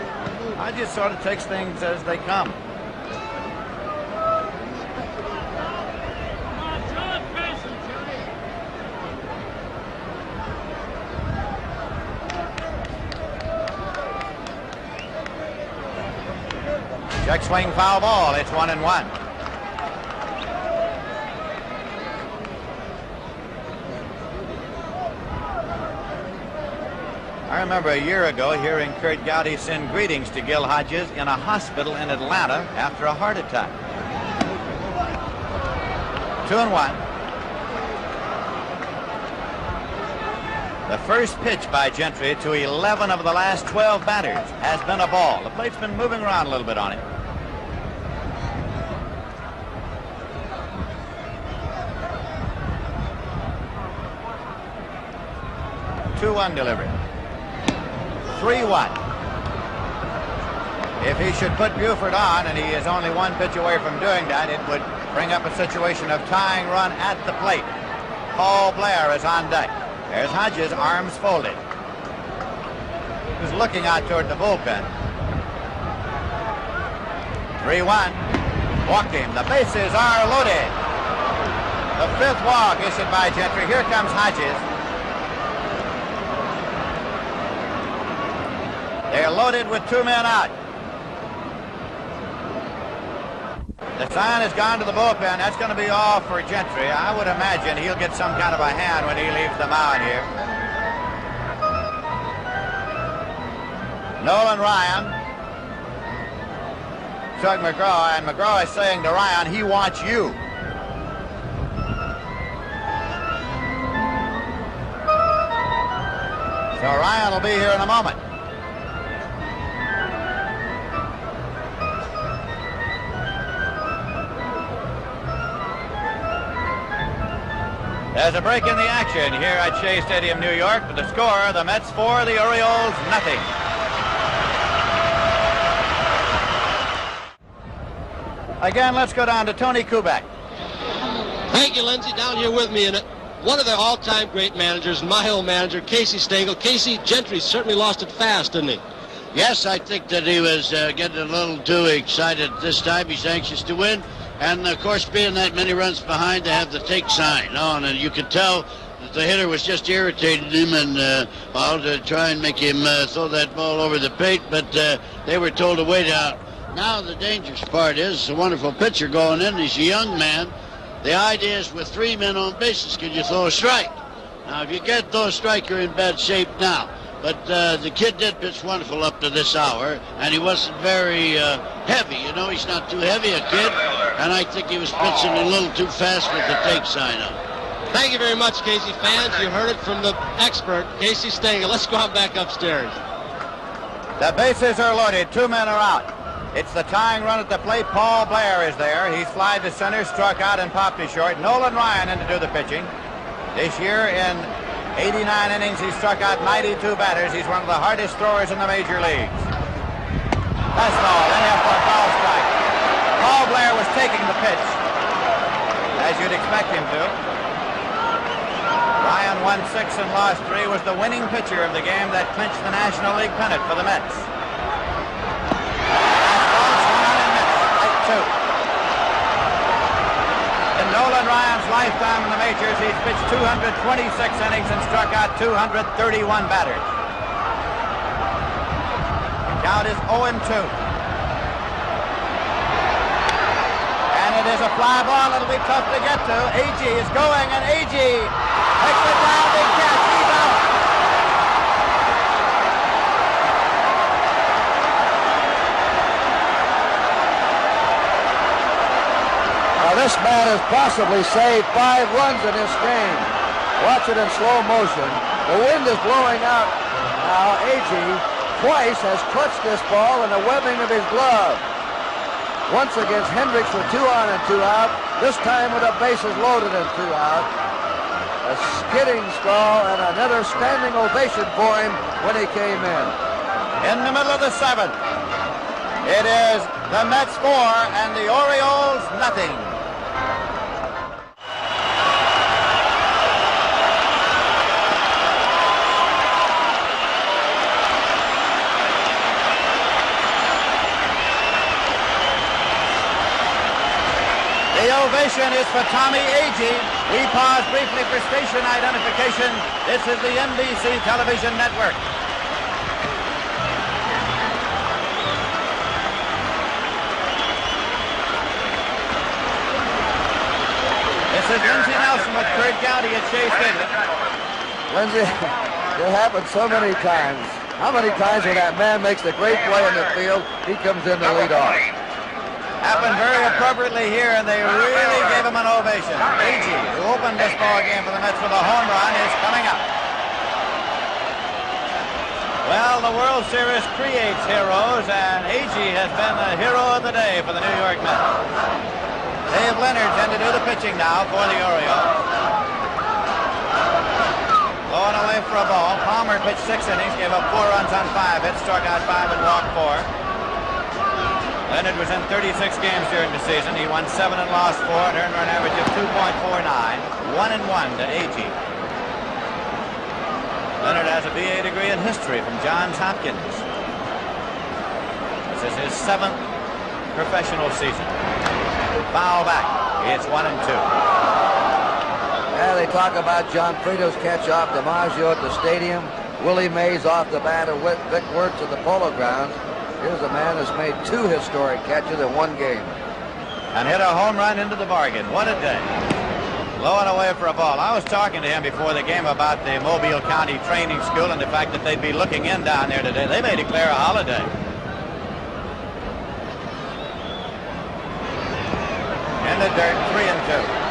Hodges sort of takes things as they come. Check swing, foul ball. It's 1-1. I remember a year ago hearing Curt Gowdy send greetings to Gil Hodges in a hospital in Atlanta after a heart attack. 2-1. The first pitch by Gentry to 11 of the last 12 batters has been a ball. The plate's been moving around a little bit on him. 2-1 delivery. 3-1. If he should put Buford on, and he is only one pitch away from doing that, it would bring up a situation of tying run at the plate. Paul Blair is on deck. There's Hodges, arms folded. He's looking out toward the bullpen. 3-1. Walked him. The bases are loaded. The fifth walk issued by Gentry. Here comes Hodges. They're loaded with 2 men out. The sign has gone to the bullpen. That's going to be all for Gentry. I would imagine he'll get some kind of a hand when he leaves the mound here. Nolan Ryan. Chuck McGraw, and McGraw is saying to Ryan, he wants you. So Ryan will be here in a moment. There's a break in the action here at Shea Stadium, New York. With the score, the Mets 4, the Orioles nothing. Again, let's go down to Tony Kubek. Thank you, Lindsay. Down here with me, and one of their all-time great managers, my old manager, Casey Stengel. Casey, Gentry certainly lost it fast, didn't he? Yes, I think that he was getting a little too excited this time. He's anxious to win. And, of course, being that many runs behind, to have the take sign on. And you could tell that the hitter was just irritating him and, to try and make him throw that ball over the plate. But they were told to wait out. Now the dangerous part is it's a wonderful pitcher going in. He's a young man. The idea is with 3 men on bases, can you throw a strike? Now, if you can't throw a strike, you're in bad shape now. But the kid did pitch wonderful up to this hour, and he wasn't very heavy. You know, he's not too heavy a kid, and I think he was pitching a little too fast with the take sign on. Thank you very much, Casey. Fans, you heard it from the expert, Casey Stengel. Let's go on back upstairs. The bases are loaded. 2 men are out. It's the tying run at the plate. Paul Blair is there. He's flied to center, struck out, and popped to short. Nolan Ryan in to do the pitching. This year in 89 innings, he struck out 92 batters. He's one of the hardest throwers in the major leagues. Fastball, in there for a foul strike. Paul Blair was taking the pitch, as you'd expect him to. Ryan won 6 and lost 3, was the winning pitcher of the game that clinched the National League pennant for the Mets. Fastball swung on and missed, strike 2. In Nolan Ryan's lifetime in the majors, he's pitched 226 innings and struck out 231 batters. The count is 0-2. And it is a fly ball. It'll be tough to get to. Agee is going, and Agee makes the diving catch. He's out. This man has possibly saved 5 runs in this game. Watch it in slow motion. The wind is blowing out. Now Agee twice has clutched this ball in the webbing of his glove. Once against Hendricks with 2 on and 2 out. This time with the bases loaded and 2 out. A skidding stall and another standing ovation for him when he came in. In the middle of the 7th, it is the Mets 4 and the Orioles nothing. The ovation is for Tommy Agee. We pause briefly for station identification. This is the NBC television network. This is Lindsey Nelson with Kurt Gowdy at Shea Stadium. Lindsey, it happens so many times. How many times when that man makes the great play in the field, he comes in to lead off? Happened very appropriately here, and they really gave him an ovation. Agee, who opened this ball game for the Mets with a home run, is coming up. Well, the World Series creates heroes, and Agee has been the hero of the day for the New York Mets. Dave Leonard's in to do the pitching now for the Orioles. Low and away for a ball. Palmer pitched 6 innings, gave up 4 runs on 5 hits, struck out 5 and walked 4. Leonard was in 36 games during the season. He won 7 and lost 4, an earned run average of 2.49, 1-1 to Agee. Leonard has a BA degree in history from Johns Hopkins. This is his 7th professional season. Foul back. It's 1-2. Yeah, they talk about John Frito's catch off DiMaggio at the stadium, Willie Mays off the bat of Vic Wertz at the Polo Grounds. Here's a man who's made 2 historic catches in 1 game. And hit a home run into the bargain. What a day. Low and away for a ball. I was talking to him before the game about the Mobile County Training School and the fact that they'd be looking in down there today. They may declare a holiday. In the dirt, 3-2.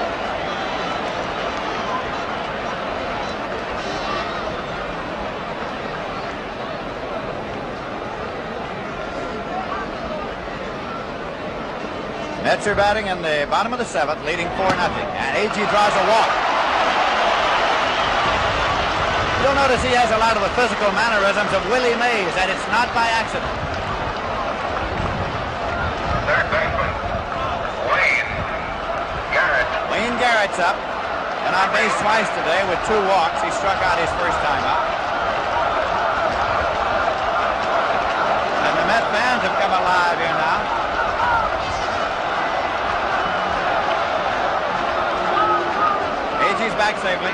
Mets are batting in the bottom of the 7th, leading 4-0. And Agee draws a walk. You'll notice he has a lot of the physical mannerisms of Willie Mays, and it's not by accident. Third baseman, Wayne Garrett. Wayne Garrett's up, and on base twice today with 2 walks. He struck out his first time up. And the Met fans have come alive here now. Agee's back safely.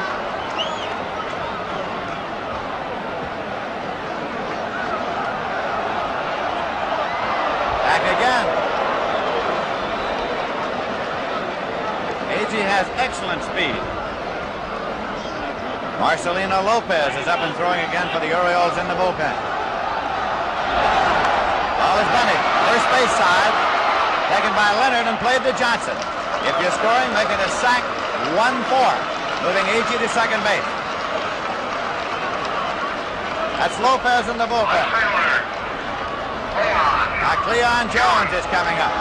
Back again. Agee has excellent speed. Marcelino Lopez is up and throwing again for the Orioles in the bullpen. Ball is bunted. First base side. Taken by Leonard and played to Johnson. If you're scoring, make it a sack. 1-4. Moving Agee to second base. That's Lopez in the bullpen. Now Cleon Jones is coming up.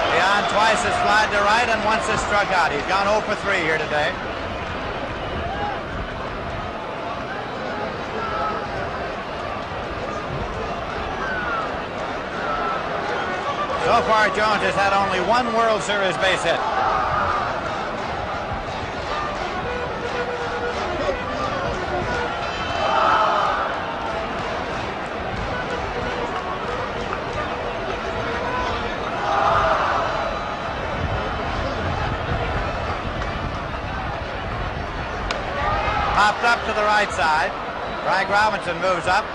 Cleon twice has flied to right and once has struck out. He's gone 0 for 3 here today. So far, Jones has had only 1 World Series base hit. Popped up to the right side. Frank Robinson moves up.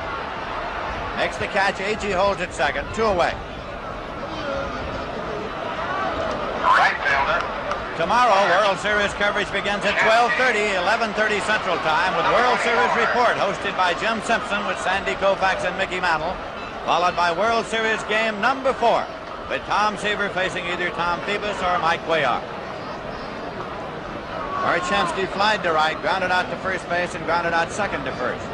Makes the catch. Agee holds it second. 2 away. Right fielder. Tomorrow, World Series coverage begins at 12:30, 11:30 Central Time with World Series Report hosted by Jim Simpson with Sandy Koufax and Mickey Mantle, followed by World Series game number 4 with Tom Seaver facing either Tom Phoebus or Mike Cuellar. Archemsky flied to right, grounded out to first base, and grounded out second to first.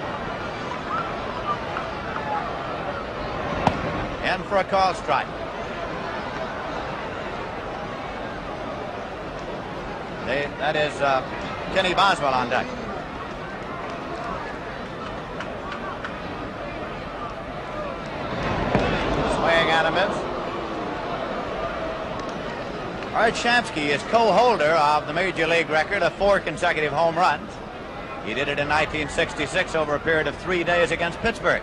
And for a call strike. That is Kenny Boswell on deck. Swing and a miss. Art Shamsky is co-holder of the Major League record of 4 consecutive home runs. He did it in 1966 over a period of 3 days against Pittsburgh.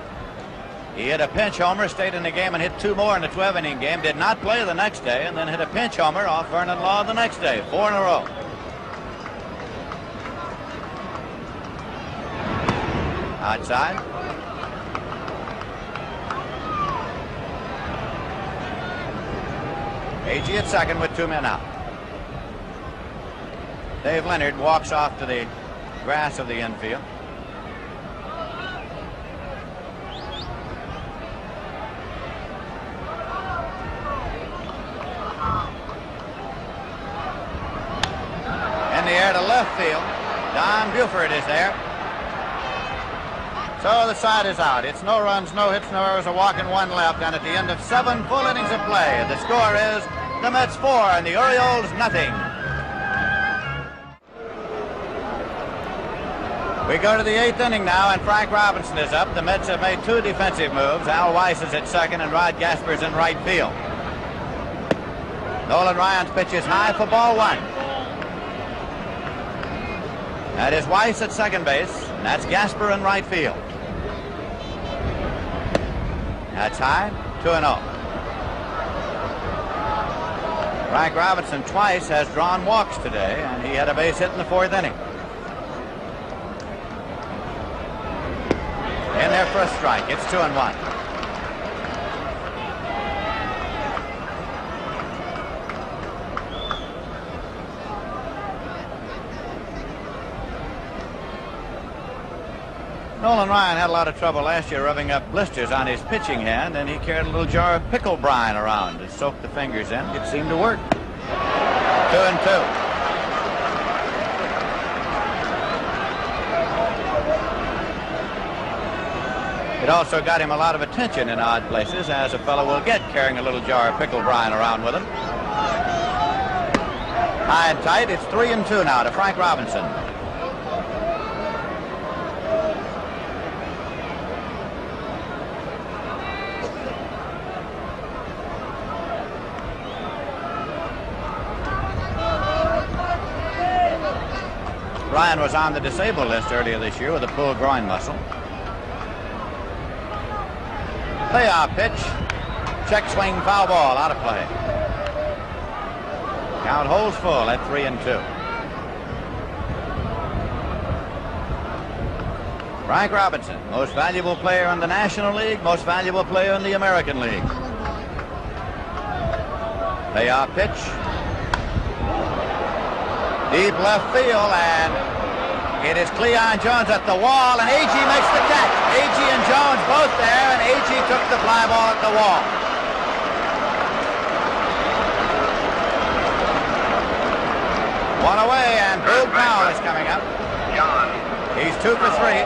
He hit a pinch homer, stayed in the game, and hit 2 more in the 12-inning game. Did not play the next day, and then hit a pinch homer off Vernon Law the next day. 4 in a row. Outside. Agee at second with 2 men out. Dave Leonard walks off to the grass of the infield. In the air to left field. Don Buford is there. So the side is out. It's no runs, no hits, no errors, a walk and 1 left. And at the end of 7 full innings of play, the score is the Mets 4 and the Orioles nothing. We go to the 8th inning now, and Frank Robinson is up. The Mets have made 2 defensive moves. Al Weiss is at second, and Rod Gasper's in right field. Nolan Ryan's pitch is high for ball 1. That is Weiss at second base, and that's Gasper in right field. That's high, 2-0. Frank Robinson twice has drawn walks today, and he had a base hit in the 4th inning. In there for a strike. It's 2-1. Nolan Ryan had a lot of trouble last year rubbing up blisters on his pitching hand, and he carried a little jar of pickle brine around to soak the fingers in. It seemed to work. 2-2. It also got him a lot of attention in odd places, as a fellow will get carrying a little jar of pickle brine around with him. High and tight. It's 3-2 now to Frank Robinson. Ryan was on the disabled list earlier this year with a pulled groin muscle. Payoff pitch. Check swing, foul ball, out of play. Count holds full at 3-2. Frank Robinson, most valuable player in the National League, most valuable player in the American League. Payoff pitch. Deep left field, and it is Cleon Jones at the wall, and Agee makes the catch. Agee and Jones both there, and Agee took the fly ball at the wall. One away, and Boog Powell is coming up. John. He's 2 for 3.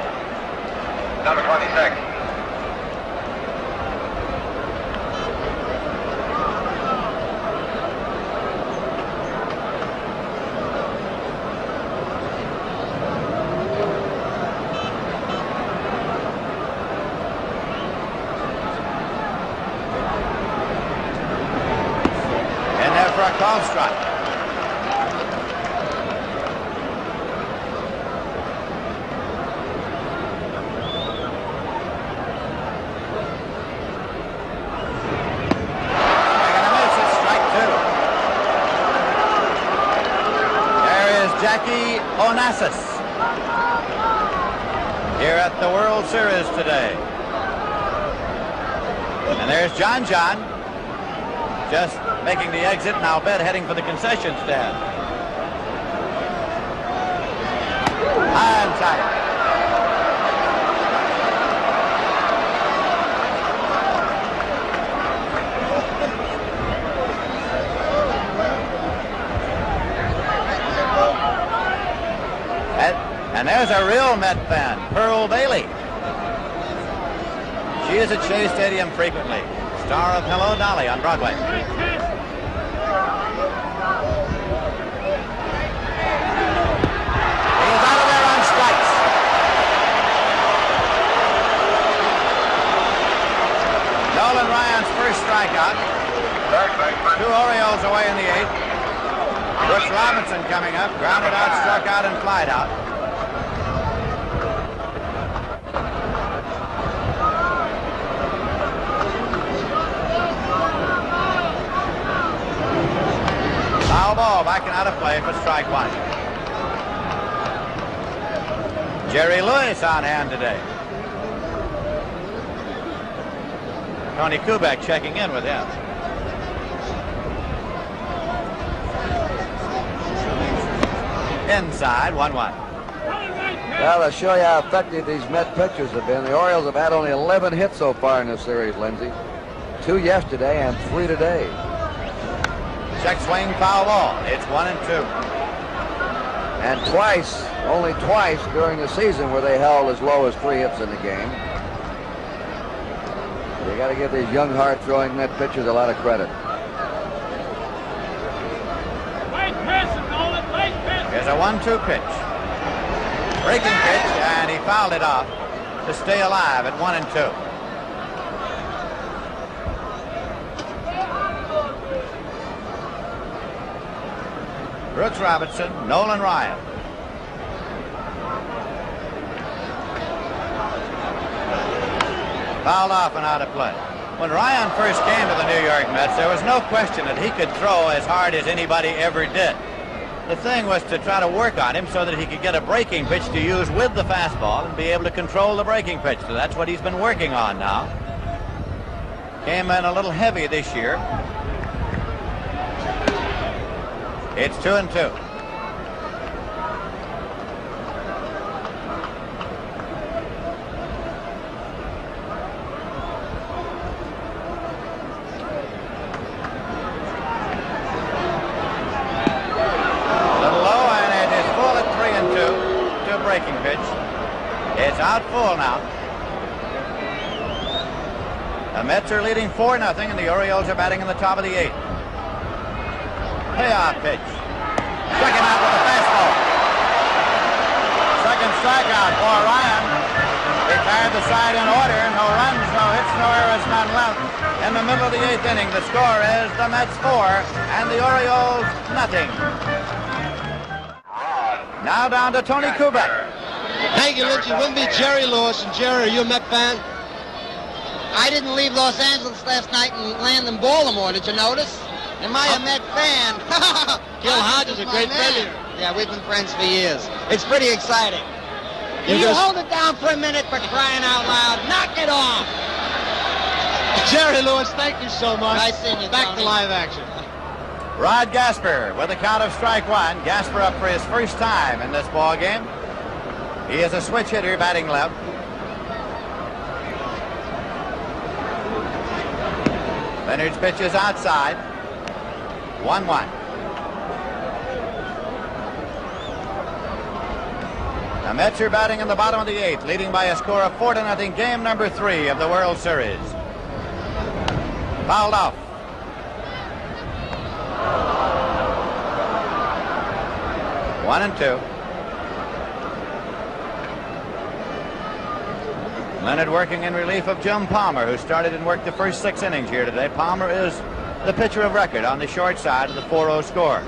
Number 26. Call strike. Jackie Onassis here at the World Series today. And there's John just making the exit. Now Bet heading for the concession stand. High and tight. And there's a real Met fan, Pearl Bailey. She is at Shea Stadium frequently. Star of Hello Dolly on Broadway. He's out of there on strikes. Nolan Ryan's first strikeout. 2 Orioles away in the 8th. Brooks Robinson coming up. Grounded out, struck out, and flied out. Foul ball, backing out of play for strike one. Jerry Lewis on hand today. Tony Kubek checking in with him. Inside, 1-1. Well, to show you how effective these Met pitchers have been, the Orioles have had only 11 hits so far in this series, Lindsey. 2 yesterday and 3 today. Check swing, foul ball. It's 1-2. And twice, only twice during the season where they held as low as 3 hits in the game. You got to give these young, hard-throwing Met pitchers a lot of credit. Here's a 1-2 pitch. Breaking pitch, and he fouled it off to stay alive at 1-2. Brooks Robinson, Nolan Ryan. Fouled off and out of play. When Ryan first came to the New York Mets, there was no question that he could throw as hard as anybody ever did. The thing was to try to work on him so that he could get a breaking pitch to use with the fastball and be able to control the breaking pitch. So that's what he's been working on now. Came in a little heavy this year. It's 2-2. Breaking pitch. It's out full now. The Mets are leading 4-0, and the Orioles are batting in the top of the 8th. Payoff pitch. Second out with a fastball. Second strikeout for Ryan. Retired the side in order. No runs, no hits, no errors, none left. In the middle of the 8th inning, the score is the Mets 4 and the Orioles nothing. Now down to Tony Kubek. Thank you, Lindsey. With me, Jerry Lewis. And Jerry, are you a Met fan? I didn't leave Los Angeles last night and land in Baltimore. Did you notice? Am I a Met fan? Gil Hodges, a great friend here. Yeah, we've been friends for years. It's pretty exciting. Can you hold it down for a minute for crying out loud? Knock it off. Jerry Lewis, thank you so much. Nice seeing you, Back Tony. to live action. Rod Gasper with a count of strike one. Gasper up for his first time in this ball game. He is a switch hitter batting left. Leonard's pitch is outside. 1-1. The Mets are batting in the bottom of the 8th, leading by a score of 4-0, game number 3 of the World Series. Fouled off. One and two. Leonard working in relief of Jim Palmer, who started and worked the first 6 innings here today. Palmer is the pitcher of record on the short side of the 4-0 score.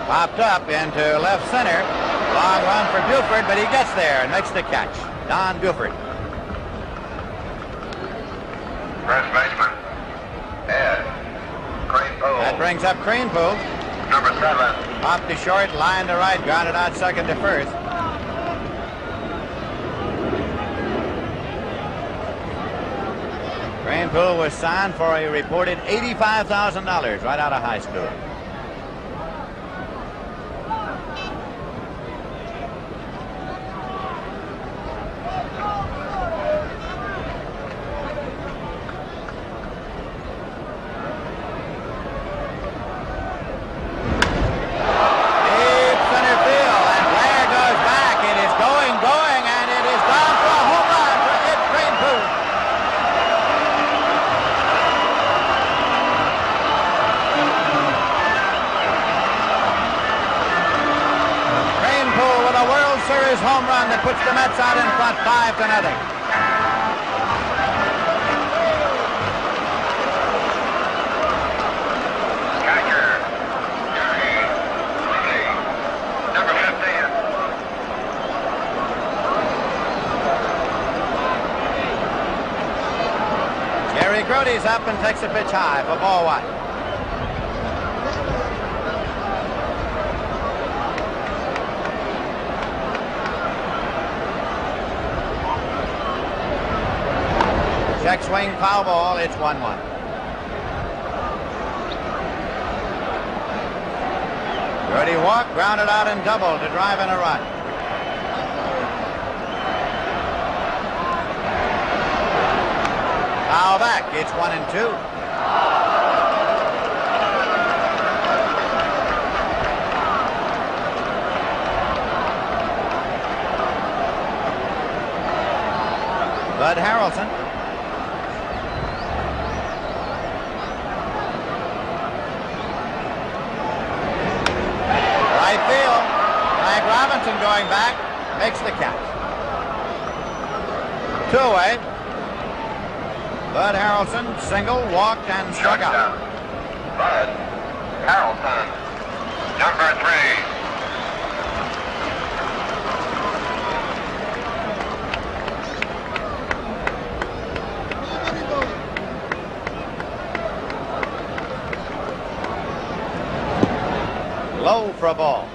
Popped up into left center. Long run for Buford, but he gets there and makes the catch. Don Buford. First baseman, Ed Kranepool. That brings up Kranepool. Number 7. Popped to short, line to right, grounded out second to first. Kranepool was signed for a reported $85,000 right out of high school. Home run that puts the Mets out in front 5-0. Catcher, number 15. Gary Grody's up and takes a pitch high for ball one. Check swing, foul ball. It's 1-1. Grody walked, grounded out and doubled to drive in a run. Foul back. It's 1-2. Bud Harrelson. Right field. Frank Robinson going back, makes the catch. 2 away. Bud Harrelson, single, walked, and struck out. Bud Harrelson, number 3. Low for a ball.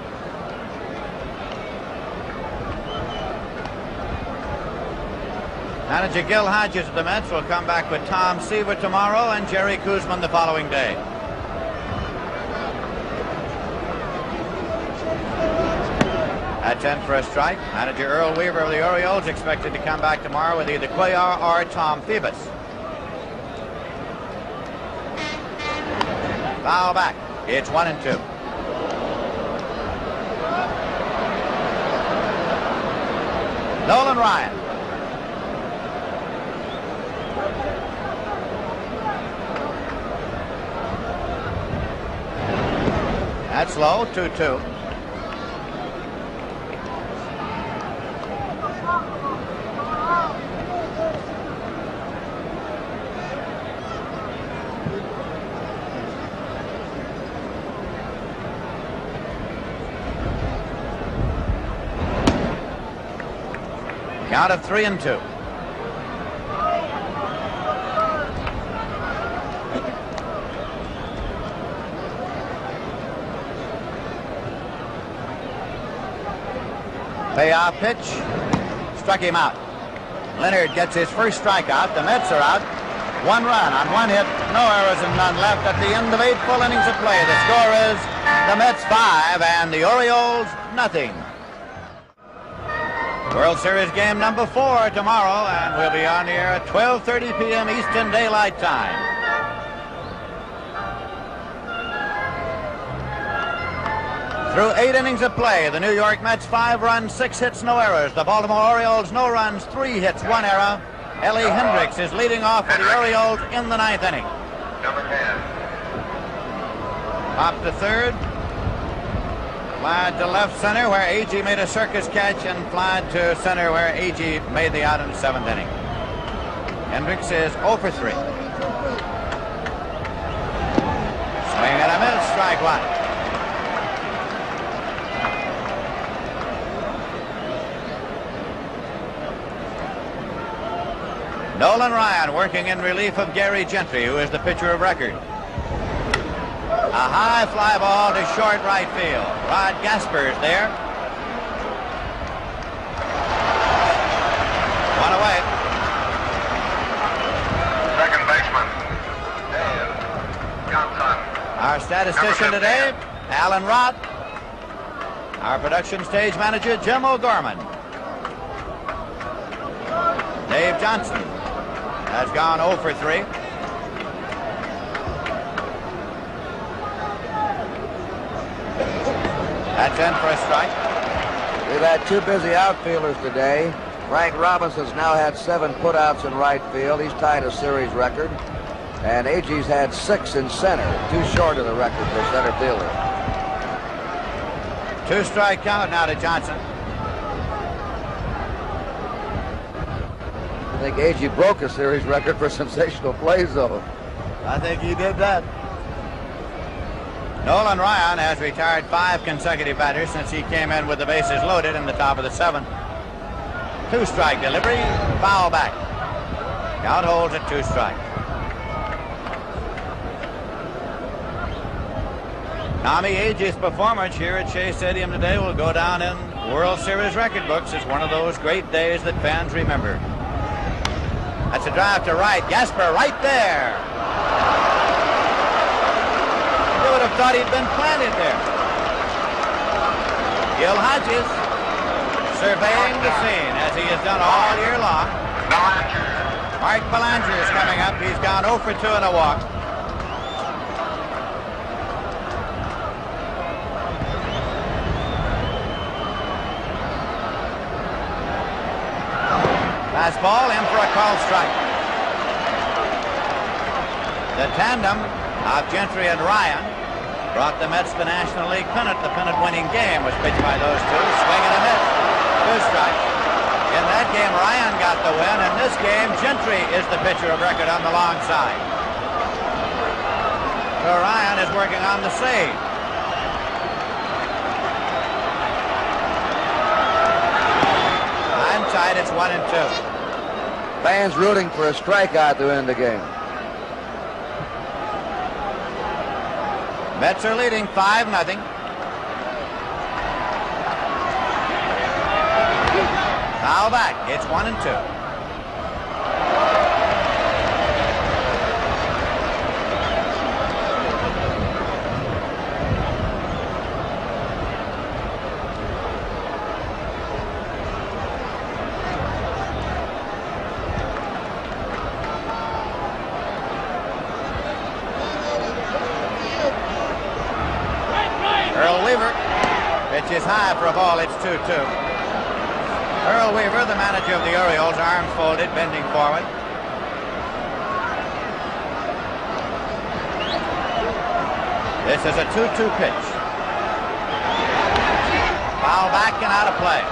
Manager Gil Hodges of the Mets will come back with Tom Seaver tomorrow and Jerry Koosman the following day. At 10 for a strike. Manager Earl Weaver of the Orioles expected to come back tomorrow with either Cuellar or Tom Phoebus. Foul back. It's 1-2. Nolan Ryan. That's low, 2-2. Count of 3-2. Payoff pitch. Struck him out. Leonard gets his first strikeout. The Mets are out. 1 run on 1 hit. No errors and none left at the end of 8 full innings of play. The score is the Mets 5 and the Orioles nothing. World Series game number 4 tomorrow, and we'll be on the air at 12:30 p.m. Eastern Daylight Time. Through 8 innings of play, the New York Mets 5 runs, 6 hits, no errors. The Baltimore Orioles no runs, 3 hits, 1 error. Ellie Hendricks is leading off for the Orioles in the 9th inning. Number 10. Pop to third. Fly to left center where A.G. made a circus catch, and fly to center where A.G. made the out in the 7th inning. Hendricks is 0 for 3. Swing and a miss, strike 1. Nolan Ryan working in relief of Gary Gentry, who is the pitcher of record. A high fly ball to short right field. Rod Gasper's there. 1 away. Second baseman, Dave Johnson. Our statistician today, Alan Rott. Our production stage manager, Jim O'Gorman. Dave Johnson has gone 0 for 3. That's in for a strike. We've had 2 busy outfielders today. Frank Robinson's now had 7 putouts in right field. He's tied a series record. And A.G.'s had 6 in center, 2 short of the record for center fielder. 2 strike count now to Johnson. I think A.G. broke a series record for sensational plays, though. I think he did that. Nolan Ryan has retired 5 consecutive batters since he came in with the bases loaded in the top of the 7th. 2 strike delivery, foul back. Count holds at 2 strikes. Tommy Agee's performance here at Shea Stadium today will go down in World Series record books as one of those great days that fans remember. That's a drive to right. Gasper right there. You would have thought he'd been planted there. Gil Hodges surveying the scene as he has done all year long. Mark Belanger is coming up. He's gone 0 for 2 in a walk. Fastball in for a called strike. The tandem of Gentry and Ryan brought the Mets the National League pennant. The pennant-winning game was pitched by those two. Swing and a miss. 2 strikes. In that game, Ryan got the win. In this game, Gentry is the pitcher of record on the long side. So Ryan is working on the save. I'm tied. It's 1-2. Fans rooting for a strikeout to end the game. Mets are leading 5-0. Foul back. It's 1-2. Pitch is high for a ball. It's 2-2. Earl Weaver, the manager of the Orioles, arms folded, bending forward. This is a 2-2 pitch. Foul back and out of play.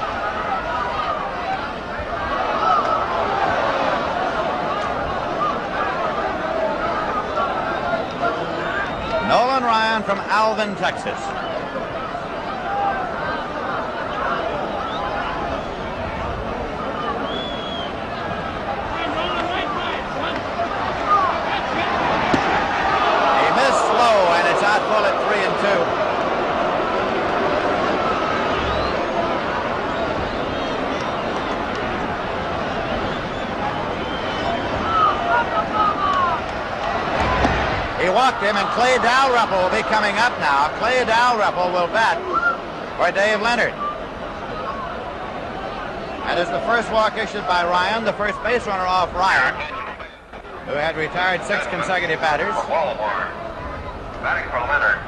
Nolan Ryan from Alvin, Texas. Full at 3-2. He walked him, and Clay Dalrymple will be coming up now. Clay Dalrymple will bat for Dave Leonard. That is the first walk issued by Ryan, the first base runner off Ryan, who had retired 6 consecutive batters. Batting for Leonard,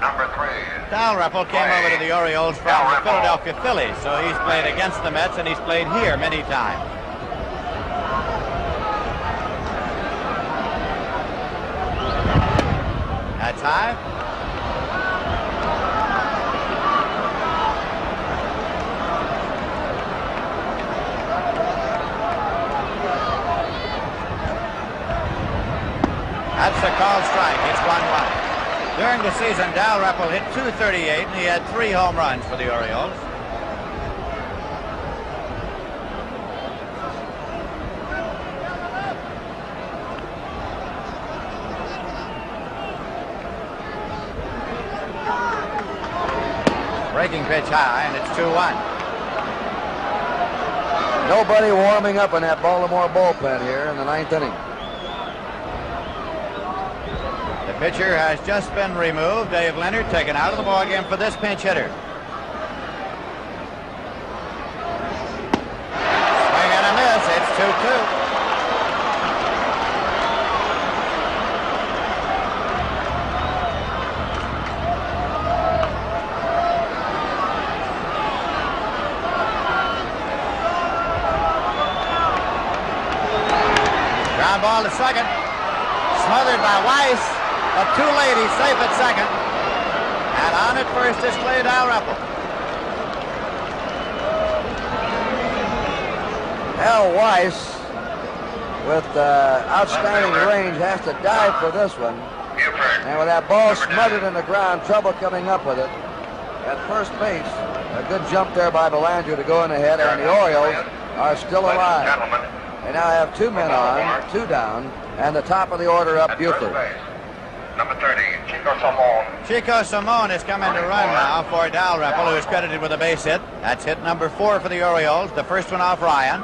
number 3. Dalrymple came over to the Orioles from the Philadelphia Phillies, so he's played against the Mets, and he's played here many times. That's high. That's a called strike. It's 1-1. During the season, Dalrymple hit .238, and he had 3 home runs for the Orioles. Breaking pitch high, and it's 2-1. Nobody warming up in that Baltimore bullpen here in the 9th inning. The pitcher has just been removed. Dave Leonard taken out of the ballgame for this pinch hitter. Swing and a miss. It's 2-2. Ground ball to second. Smothered by Weiss. But too late, he's safe at second. And on at first is Clay Dalrymple. Al Weiss, with outstanding range, has to dive for this one. And with that ball smothered in the ground, trouble coming up with it. At first base, a good jump there by Belanger to go in ahead, and the Orioles are still alive. They now have 2 men on, 2 down, and the top of the order up, Buford. Number 30, Chico Simone. Chico Simone is coming to run now for Dalrymple, who is credited with a base hit. That's hit number 4 for the Orioles, the first one off Ryan.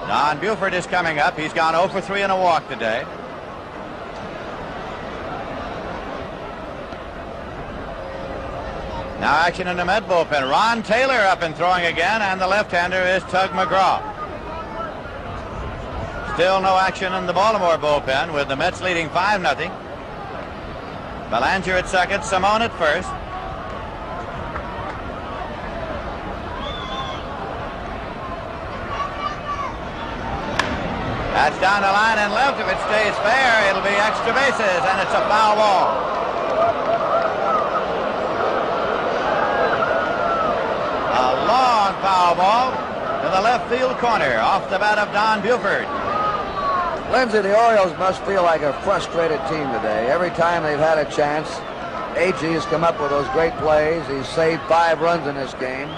Don Buford is coming up. He's gone 0 for 3 and a walk today. Now action in the Met bullpen. Ron Taylor up and throwing again, and the left-hander is Tug McGraw. Still no action in the Baltimore bullpen, with the Mets leading 5-0. Belanger at second, Simone at first. That's down the line and left. If it stays fair, it'll be extra bases, and it's a foul ball. A long foul ball to the left field corner, off the bat of Don Buford. Lindsay, the Orioles must feel like a frustrated team today. Every time they've had a chance, A.G. has come up with those great plays. He's saved 5 runs in this game.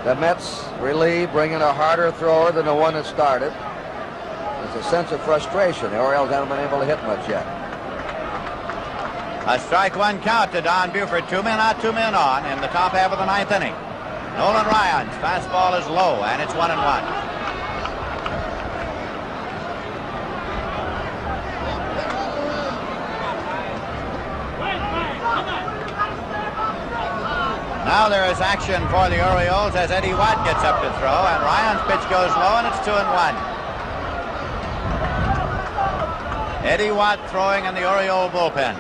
The Mets relieved, bringing a harder thrower than the one that started. There's a sense of frustration. The Orioles haven't been able to hit much yet. A strike one count to Don Buford. 2 men out, 2 men on in the top half of the 9th inning. Nolan Ryan's fastball is low, and it's 1-1. Now there is action for the Orioles as Eddie Watt gets up to throw, and Ryan's pitch goes low, and it's 2-1. Eddie Watt throwing in the Oriole bullpen.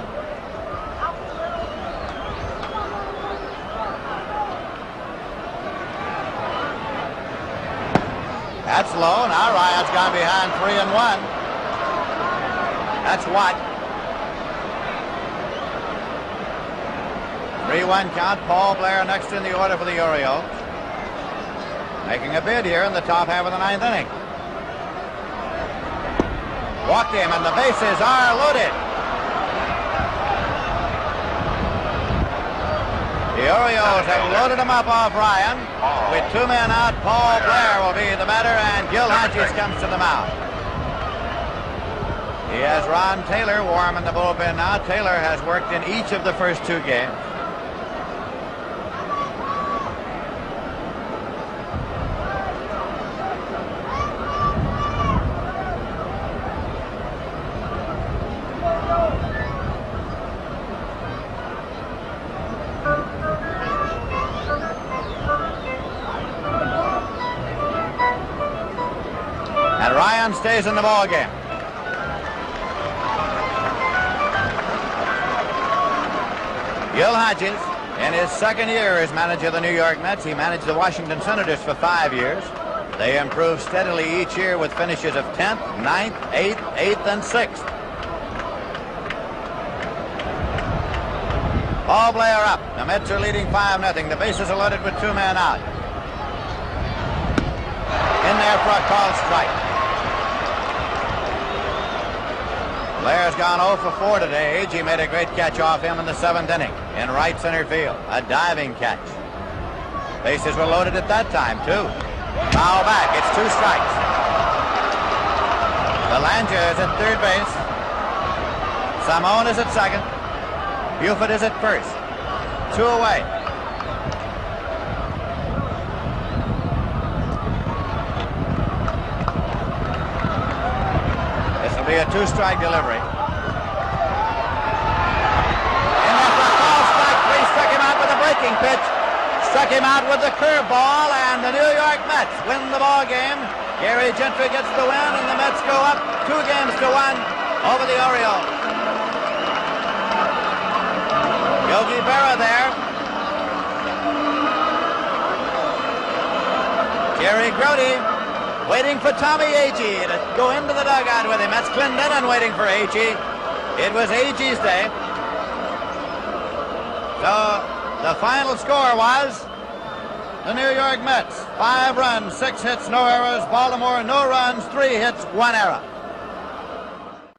That's low. Now Ryan's gone behind 3-1. That's Watt. 3-1 count. Paul Blair next in the order for the Orioles. Making a bid here in the top half of the 9th inning. Walked him, and the bases are loaded. The Orioles have loaded him up off Ryan. With 2 men out, Paul Blair will be the batter, and Gil Hodges comes to the mound. He has Ron Taylor warm in the bullpen now. Taylor has worked in each of the first 2 games. And Ryan stays in the ball game. Gil Hodges, in his 2nd year as manager of the New York Mets, he managed the Washington Senators for 5 years. They improved steadily each year with finishes of 10th, 9th, 8th, 8th, and 6th. Paul Blair up. The Mets are leading 5-0. The bases are loaded with 2 men out. In there for a called strike. Blair's gone 0 for 4 today. A.G. made a great catch off him in the 7th inning in right center field. A diving catch. Bases were loaded at that time, too. Foul back. It's 2 strikes. Belanger is at third base. Simone is at second. Buford is at first. 2 away. Be a 2-strike delivery. In there for a call strike 3, struck him out with a breaking pitch. Struck him out with the curveball, and the New York Mets win the ball game. Gary Gentry gets the win, and the Mets go up 2-1 over the Orioles. Yogi Berra there. Jerry Grody waiting for Tommy Agee to go into the dugout with him. That's Clendenin waiting for Agee. It was Agee's day. So the final score was the New York Mets. 5 runs, 6 hits, no errors. Baltimore, no runs, 3 hits, 1 error.